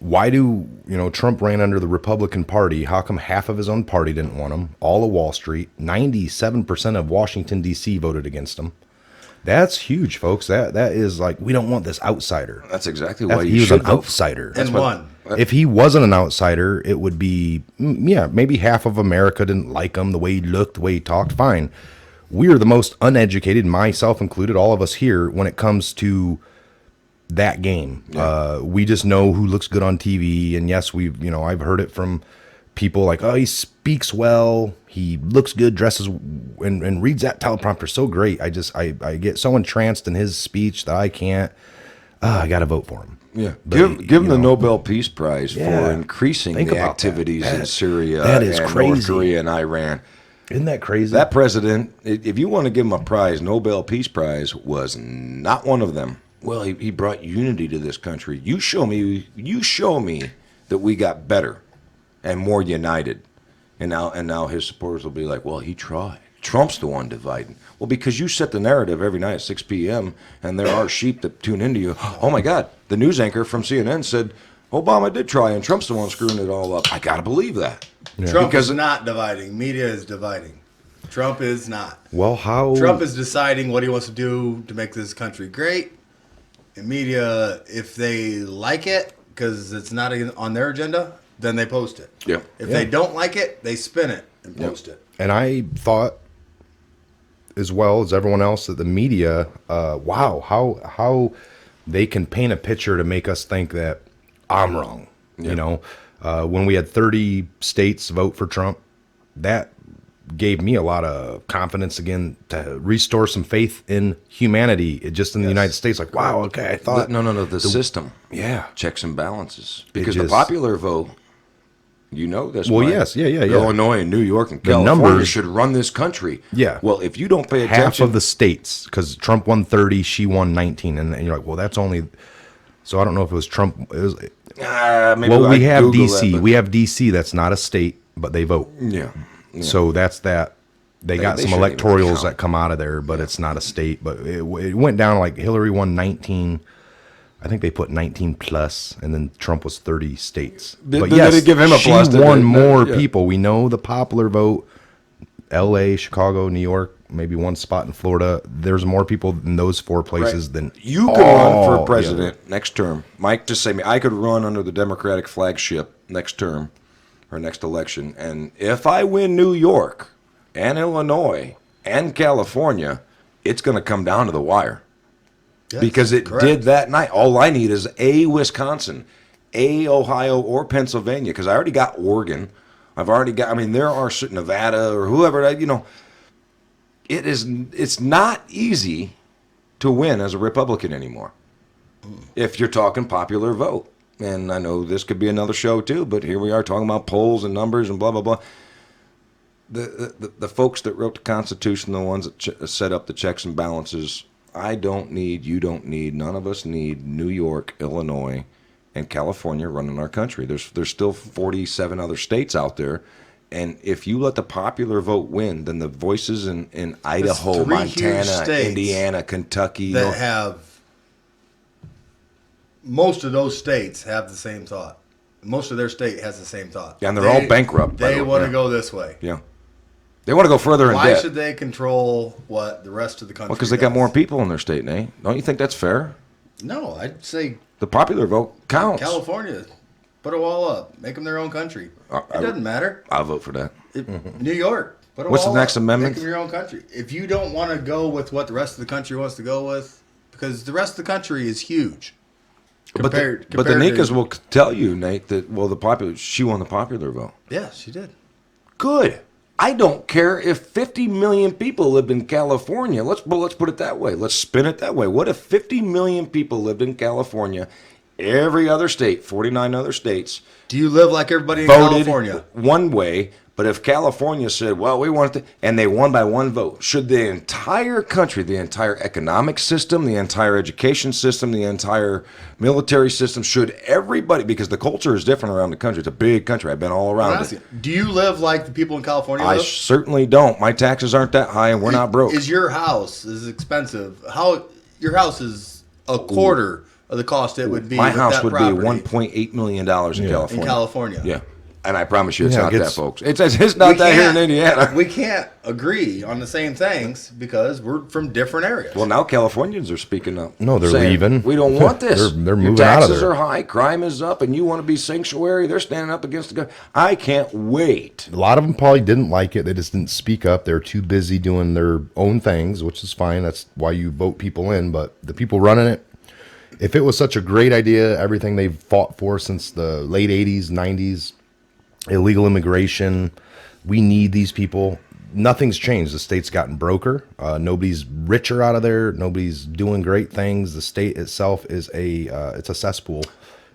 Why do, Trump ran under the Republican Party? How come half of his own party didn't want him? All of Wall Street, 97% of Washington, D.C. voted against him. That's huge, folks. That is like, we don't want this outsider. That's exactly why he was an outsider. And won. If he wasn't an outsider, it would be, maybe half of America didn't like him, the way he looked, the way he talked. Fine. We're the most uneducated, myself included, all of us here, when it comes to that game. Yeah. We just know who looks good on TV. And yes, I've heard it from people like, oh, he speaks well, he looks good, dresses and reads that teleprompter so great. I get so entranced in his speech that I can't. I got to vote for him. Yeah, give him the Nobel Peace Prize for increasing the activities in Syria and North Korea and Iran. Isn't that crazy? That president, if you want to give him a prize, Nobel Peace Prize was not one of them. Well, he brought unity to this country. You show me that we got better and more united. And now his supporters will be like, well, he tried. Trump's the one dividing. Well, because you set the narrative every night at 6 p.m., and there are sheep that tune into you. Oh, my God, the news anchor from CNN said Obama did try, and Trump's the one screwing it all up. I got to believe that. Yeah. Trump is not dividing. Media is dividing. Trump is not. Well, how? Trump is deciding what he wants to do to make this country great. And media, if they like it, because it's not on their agenda, then they post it. Yeah. If they don't like it, they spin it and post it. And I thought, as well as everyone else, that the media, how they can paint a picture to make us think that I'm wrong. Yeah. When we had 30 states vote for Trump, that gave me a lot of confidence again to restore some faith in humanity, just in the United States. Like, wow, okay, I thought the system, checks and balances, because the popular vote, this. Well, yes, Illinois and New York and California should run this country. Yeah. Well, if you don't pay attention, half of the states, because Trump won 30, she won 19, and you're like, well, that's only. So I don't know if it was Trump. It was. Maybe we have DC. We have DC. That's not a state, but they vote. Yeah. So that's that. They got some electorals that come out of there, but it's not a state. But it went down like Hillary won 19. I think they put 19 plus, and then Trump was 30 states. But yes, they give him a plus. She won more people. We know the popular vote. L.A., Chicago, New York, maybe one spot in Florida. There's more people in those 4 places than you could run for president next term. Mike, just say me. I could run under the Democratic flagship next term or next election, and if I win New York and Illinois and California, it's going to come down to the wire. Yes, because it correct. did that night. All I need is a Wisconsin, a Ohio, or Pennsylvania, because I already got Oregon. I've already got. I mean, there are certain Nevada or whoever. It's not easy to win as a Republican anymore. If you're talking popular vote, and I know this could be another show too, but here we are talking about polls and numbers and blah blah blah. The folks that wrote the Constitution, the ones that set up the checks and balances, I don't need, you don't need, none of us need New York, Illinois, and California running our country. There's still 47 other states out there, and if you let the popular vote win, then the voices in Idaho, three huge Montana, states Indiana, Kentucky, that have most of those states have the same thought. Most of their state has the same thought. Yeah, and they're all bankrupt, by They the way. want to Yeah. go this way. yeah, they want to go further in Why debt. should they control what the rest of the country Well, because they got does? more people in their state, Nate. Don't you think that's fair? No, I'd say The popular vote counts. California, put them all up. Make them their own country. I- It doesn't matter. I'll vote for that. New York, put them What's the all next up. amendment? Make them your own country. If you don't want to go with what the rest of the country wants to go with, because the rest of the country is huge. But the compared Nikas to- will tell you, Nate, that she won the popular vote. Yeah, she did. Good. I don't care if 50 million people lived in California. Let's put it that way. Let's spin it that way. What if 50 million people lived in California? Every other state, 49 other states, Do you live like everybody in voted California? one way. But if California said, well, we want it, and they won by one vote, should the entire country, the entire economic system, the entire education system, the entire military system, should everybody, because the culture is different around the country. It's a big country. I've been all around it. Do you live like the people in California I live? certainly don't. My taxes aren't that high, and we're not broke. Is your house is expensive? How your house is a quarter of the cost it would be. My with house that would property be $1.8 million in California. in California. Yeah. And I promise you it's Yeah, not it that, gets- folks. It's not that here in Indiana. We can't agree on the same things because we're from different areas. Well, now Californians are speaking up. No, they're saying, leaving. We don't want this. They're Your moving out of taxes there. are high. Crime is up, and you want to be sanctuary. They're standing up against the government. I can't wait. A lot of them probably didn't like it. They just didn't speak up. They're too busy doing their own things, which is fine. That's why you vote people in. But the people running it, if it was such a great idea, everything they've fought for since the late 80s, 90s, illegal immigration, we need these people. Nothing's changed. The state's gotten broker. Nobody's richer out of there. Nobody's doing great things. The state itself is it's a cesspool.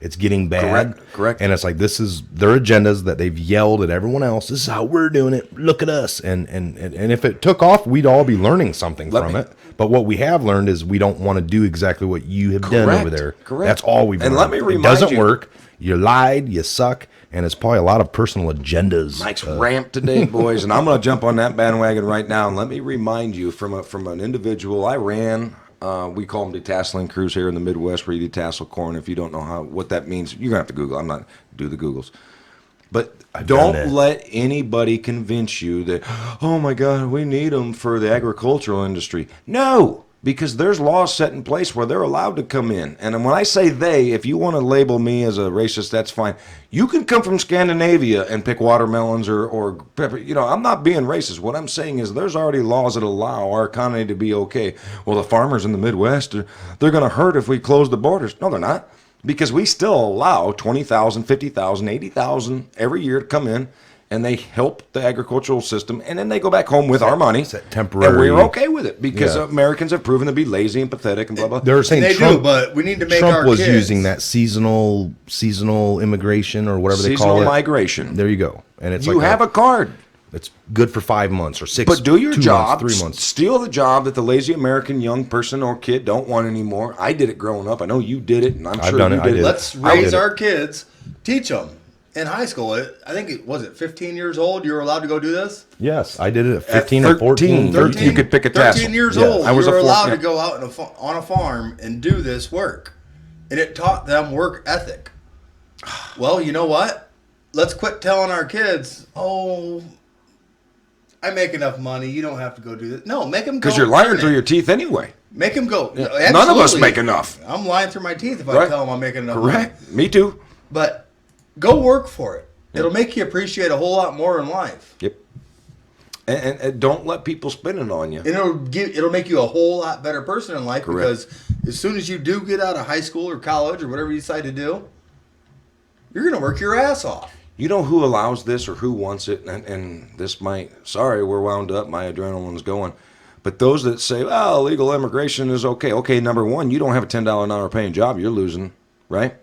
It's getting bad. Correct. And it's like, this is their agendas that they've yelled at everyone else. This is how we're doing it. Look at us. And if it took off, we'd all be learning something from it. But what we have learned is we don't want to do exactly what you have done over there. Correct. That's all we've And learned. let me remind it doesn't you- work. You lied. You suck. And it's probably a lot of personal agendas. Mike's ramped today, boys, and I'm going to jump on that bandwagon right now. And let me remind you from an individual I ran. We call them detasseling crews here in the Midwest, where you detassel corn. If you don't know what that means, you're gonna have to Google. I'm not do the Googles. But done don't that. let anybody convince you that, oh my God, we need them for the agricultural industry. No, because there's laws set in place where they're allowed to come in. And when I say they, if you want to label me as a racist, that's fine. You can come from Scandinavia and pick watermelons or pepper. I'm not being racist. What I'm saying is there's already laws that allow our economy to be okay. Well, the farmers in the Midwest, they're going to hurt if we close the borders. No, they're not. Because we still allow 20,000, 50,000, 80,000 every year to come in, and they help the agricultural system, and then they go back home with our money. that temporary- And we're okay with it because Yeah. Americans have proven to be lazy and pathetic and blah, blah. They're saying They Trump, do, but we need to make Trump our was kids. using that seasonal immigration or whatever they Seasonal call it. migration. There you go. And it's You like have a card. it's good for 5 months or 6. But do your 2 job. months, 3 months. Steal the job that the lazy American young person or kid don't want anymore. I did it growing up. I know you did it, and I'm I've sure done you it. I did did it. it. Let's I did raise it. our kids, teach them. In high school, I think it was 15 years old. You were allowed to go do this. Yes, I did it at At 15 or 14. 13. You could pick a 13 tassel. years Yeah. old. I was you were a fourth- allowed yeah. to go out on a farm and do this work, and it taught them work ethic. Well, you know what? Let's quit telling our kids, "Oh, I make enough money. You don't have to go do this." No, make them go. Because you're lying earn through it. your teeth anyway. Make them go. None of us Absolutely. make enough. I'm lying through my teeth if I Right. tell them I'm making enough money. Correct. Me too. But go work for it. It'll make you appreciate a whole lot more in life. Yep. And don't let people spin it on you. And it'll make you a whole lot better person in life Correct. because as soon as you do get out of high school or college or whatever you decide to do, you're going to work your ass off. You know who allows this or who wants it? And this might, sorry, we're wound up. My adrenaline's going. But those that say, well, illegal immigration is okay. Okay, number one, you don't have a $10 an hour paying job. You're losing, right?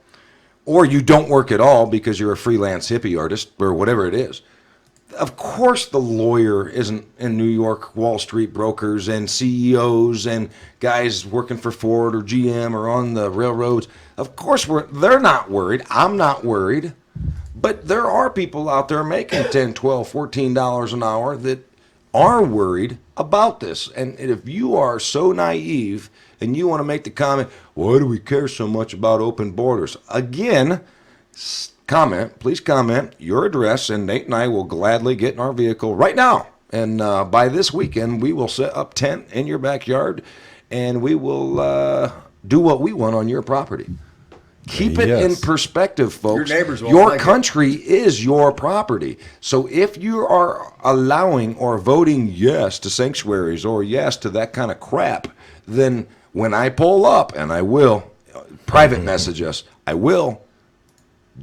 Or you don't work at all because you're a freelance hippie artist or whatever it is. Of course the lawyer isn't in New York, Wall Street brokers and CEOs and guys working for Ford or GM or on the railroads. Of course they're not worried. I'm not worried. But there are people out there making $10, $12, $14 an hour that are worried about this. And if you are so naive and you want to make the comment, why do we care so much about open borders? Again, please comment your address, and Nate and I will gladly get in our vehicle right now. And by this weekend, we will set up tent in your backyard, and we will do what we want on your property. Keep it in perspective, folks. Your neighbors won't Your like country is your property. So if you are allowing or voting yes to sanctuaries or yes to that kind of crap, then when I pull up, and I will, private message us, I will,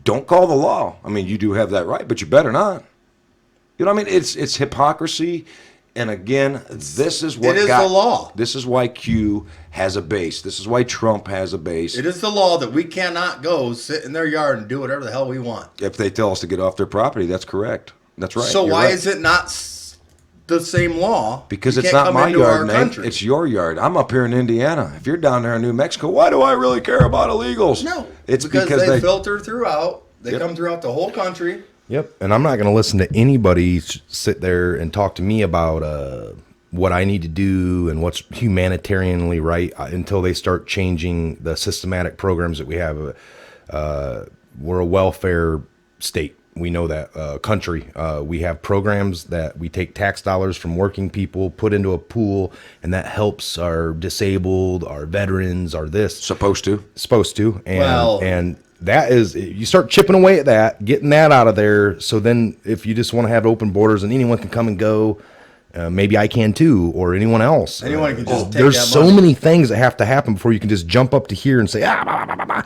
don't call the law. I mean, you do have that right, but you better not. You know what I mean? It's hypocrisy. And again, this is what it is the law. This is why Q has a base. This is why Trump has a base. It is the law that we cannot go sit in their yard and do whatever the hell we want. If they tell us to get off their property, that's correct. That's right. So You're why right. is it not the same law? Because You it's can't not come my into yard, our Nate. country. It's your yard. I'm up here in Indiana. If you're down there in New Mexico, why do I really care about illegals? No, it's because they filter throughout. They Yep. come throughout the whole country. Yep. And I'm not going to listen to anybody sit there and talk to me about what I need to do and what's humanitarianly right until they start changing the systematic programs that we have. We're a welfare state. We know that country. We have programs that we take tax dollars from working people, put into a pool, and that helps our disabled, our veterans, our this. supposed to. And that is, you start chipping away at that, getting that out of there. So then if you just want to have open borders and anyone can come and go, maybe I can too, or anyone else. Anyone can just take There's that so money. many things that have to happen before you can just jump up to here and say, blah, blah, blah, blah.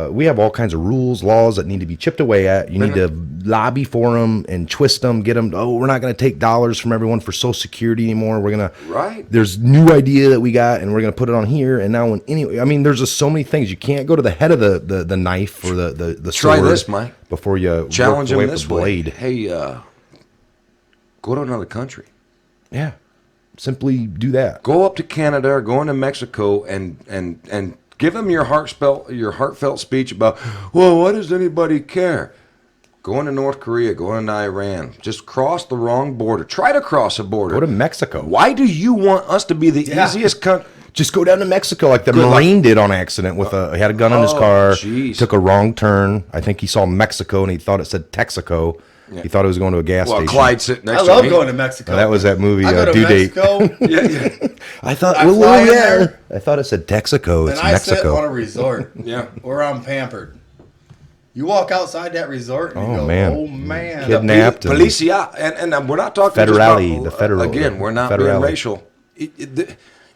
We have all kinds of rules, laws that need to be chipped away at. You need to lobby for them and twist them, get them. Oh, we're not going to take dollars from everyone for Social Security anymore. We're going to. Right. There's new idea that we got, and we're going to put it on here. And now, I mean, there's just so many things. You can't go to the head of the knife or the Try sword this, Mike. before you Challenge work him the this blade. way. Hey, go to another country. Yeah, simply do that. Go up to Canada or go into Mexico and give them your heartfelt speech about, well, why does anybody care? Go into North Korea, go into Iran. Just cross the wrong border. Try to cross a border. Go to Mexico. Why do you want us to be the easiest country? Just go down to Mexico like the Good luck. Marine did on accident with he had a gun in his Oh, car, jeez. took a wrong turn. I think he saw Mexico and he thought it said Texaco. Yeah. He thought it was going to a gas Well, station. Clyde sitting next I to love me. going to Mexico. That was that movie, I go to Due Date. Mexico, Yeah. I thought, I fly in there. I thought it said Texaco. and It's I sit on a Mexico. resort. Yeah. Where I'm pampered. You walk outside that resort and you Oh, go, man. oh man. Kidnapped. and- Policia, and we're not talking Federale, just about, the federal- again, we're not being Federale. racial.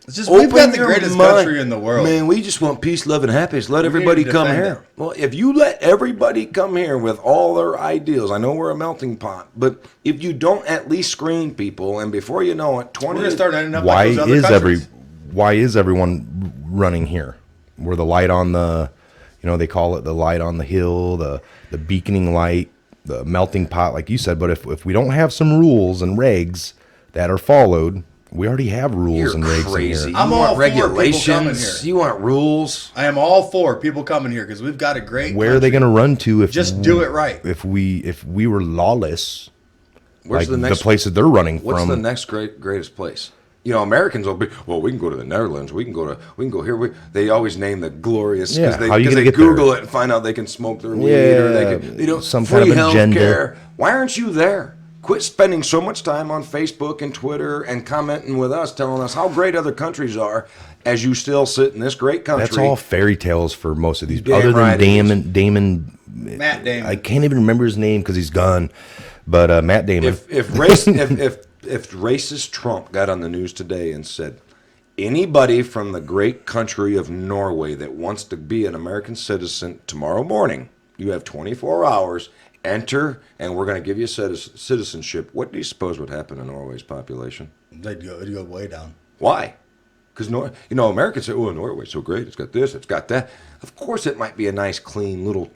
It's just we've got Open the your greatest mind. country in the world. Man, we just want peace, love, and happiness. Let We everybody need to come defend here. it. Well, if you let everybody come here with all their ideals, I know we're a melting pot, but if you don't at least screen people, and before you know it, 20 We're going to start ending up why like those other is countries. why is everyone running here? We're the light on the, they call it the light on the hill, the beaconing light, the melting pot, like you said. But if we don't have some rules and regs that are followed, we already have rules You're and regs crazy. in here. I'm You all want for people coming regulations. here. You want rules. I am all for people coming here because we've got a great Where are they country. going to run to if Just do it right. If we were lawless, Where's like the next places they're running What's from? the next greatest place? Americans will be, well, we can go to the Netherlands. We can go here. They always name the glorious Yeah, because how you they gonna get Google there? it and find out they can smoke their weed or they can, some free kind of health agenda. care. Why aren't you there? Quit spending so much time on Facebook and Twitter and commenting with us, telling us how great other countries are, as you still sit in this great country. That's all fairy tales for most of these. Damn Other than right it is. Damon, Matt Damon. I can't even remember his name because he's gone. But Matt Damon. If racist Trump got on the news today and said, Anybody from the great country of Norway that wants to be an American citizen tomorrow morning, you have 24 hours, enter, and we're going to give you citizenship. What do you suppose would happen to Norway's population? It'd go way down. Why? Because, Americans say, oh, Norway's so great. It's got this, it's got that. Of course, it might be a nice, clean, little,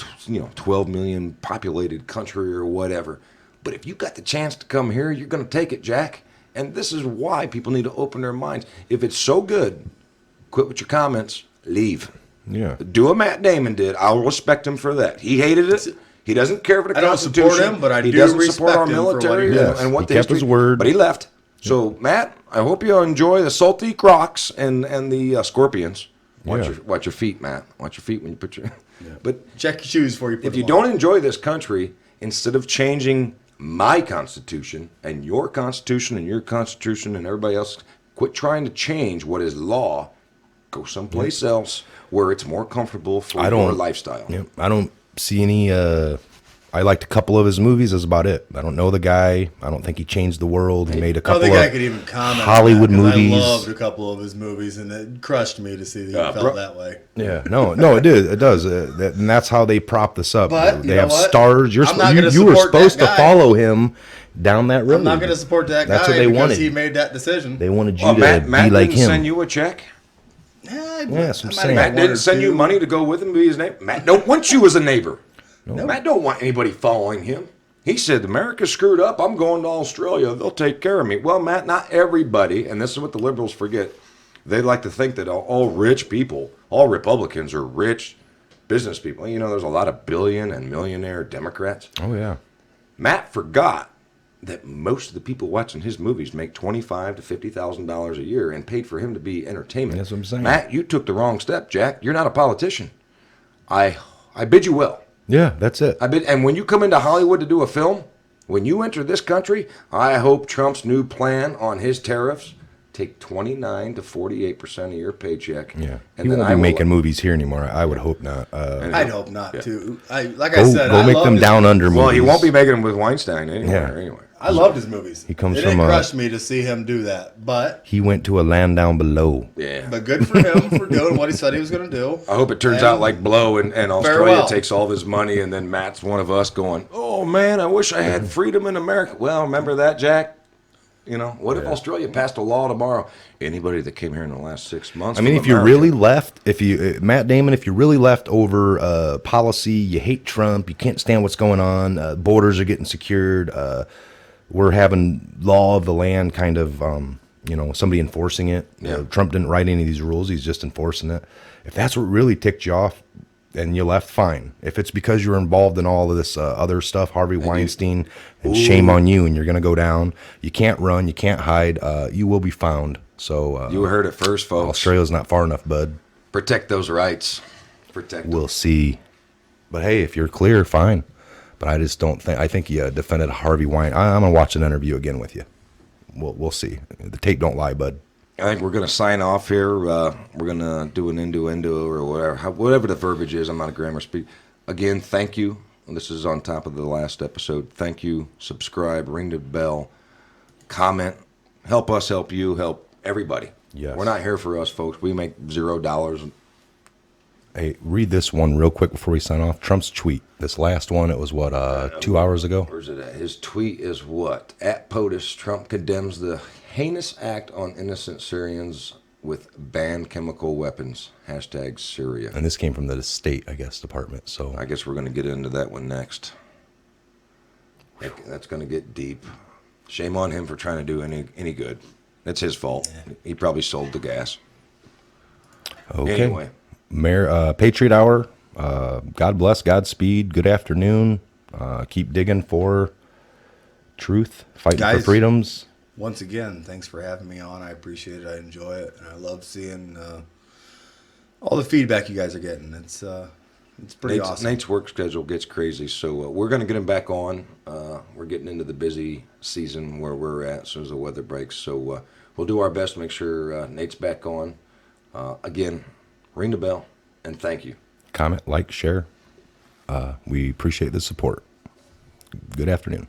12 million populated country or whatever. But if you got the chance to come here, you're going to take it, Jack. And this is why people need to open their minds. If it's so good, quit with your comments, leave. Yeah. Do what Matt Damon did. I'll respect him for that. He hated it. He doesn't care for the I don't Constitution. support him, but I he do doesn't respect support our him for what he military does. and what He the kept history. his word. But he left. So, Matt, I hope you enjoy the salty crocs and the scorpions. Watch your feet, Matt. Watch your feet when you put your. Yeah. But Check your shoes before you put if them you don't enjoy this country, instead of changing my constitution and your constitution and everybody else, quit trying to change what is law. Go someplace else where it's more comfortable for your lifestyle. Yeah, I don't see any. I liked a couple of his movies. That's about it. I don't know the guy. I don't think he changed the world. He made a I couple don't think of I could even comment Hollywood on that, 'cause movies. I loved a couple of his movies, and it crushed me to see that he felt that way. Yeah, no, it did. It does, and that's how they prop this up. But they you know have what? stars. I'm not gonna You were support that supposed to guy. follow him down that road. I'm not going to support that That's guy what they because wanted. he made that decision. They wanted you Well, to Matt be like didn't him. send you a check. Yeah, Yes, I'm saying. Matt didn't send you money to go with him, be his neighbor. Matt don't want you as a neighbor. No. Matt don't want anybody following him. He said, America's screwed up. I'm going to Australia. They'll take care of me. Well, Matt, not everybody, and this is what the liberals forget. They like to think that all rich people, all Republicans are rich business people. There's a lot of billion and millionaire Democrats. Oh yeah. Matt forgot that most of the people watching his movies make $25,000 to $50,000 a year and paid for him to be entertainment. That's what I'm saying. Matt, you took the wrong step, Jack. You're not a politician. I bid you well. Yeah, that's it. And when you come into Hollywood to do a film, when you enter this country, I hope Trump's new plan on his tariffs take 29 to 48% of your paycheck. Yeah, and he then won't I be will- making movies here anymore. I would hope not. I'd hope not, too. I Go said, make them down under movies. Well, he won't be making them with Weinstein anyway. I loved his movies. He comes it from didn't a- crush me to see him do that, but He went to a land down below. Yeah. but good for him for doing what he said he was going to do. I hope it turns And out like Blow and Australia farewell. takes all of his money and then Matt's one of us going, oh man, I wish I had freedom in America. Well, remember that, Jack? What if Australia passed a law tomorrow? Anybody that came here in the last 6 months. I mean, from if you America- really left, Matt Damon, if you really left over policy, you hate Trump, you can't stand what's going on, borders are getting secured, we're having law of the land kind of, somebody enforcing it. Yeah. Trump didn't write any of these rules, he's just enforcing it. If that's what really ticked you off and you left, fine. If it's because you're involved in all of this other stuff, Harvey Weinstein, and shame on you, and you're going to go down, you can't run, you can't hide, you will be found. So You heard it first, folks. Australia's not far enough, bud. Protect those rights. Protect them. We'll see. But hey, if you're clear, fine. But I just don't think. I think you defended Harvey Weinstein. I'm gonna watch an interview again with you. We'll see. The tape don't lie, bud. I think we're going to sign off here. We're going to do an innuendo or whatever the verbiage is. I'm not a grammar speak. Again, thank you. This is on top of the last episode. Thank you. Subscribe. Ring the bell. Comment. Help us. Help you. Help everybody. Yes. We're not here for us, folks. We make $0. Hey, read this one real quick before we sign off. Trump's tweet. This last one. It was 2 hours ago. Where's it at? His tweet is what? At POTUS, Trump condemns the heinous act on innocent Syrians with banned chemical weapons. Hashtag Syria. And this came from the state, I guess, department. So I guess we're going to get into that one next. That's going to get deep. Shame on him for trying to do any good. That's his fault. He probably sold the gas. okay. Anyway. Patriot Hour. God bless. Godspeed. Good afternoon. Keep digging for truth. Fighting for Guys. freedoms. Once again, thanks for having me on. I appreciate it. I enjoy it, and I love seeing all the feedback you guys are getting. It's pretty awesome. Nate's work schedule gets crazy, so we're going to get him back on. We're getting into the busy season where we're at as soon as the weather breaks. So we'll do our best to make sure Nate's back on. Again, ring the bell, and thank you. Comment, like, share. We appreciate the support. Good afternoon.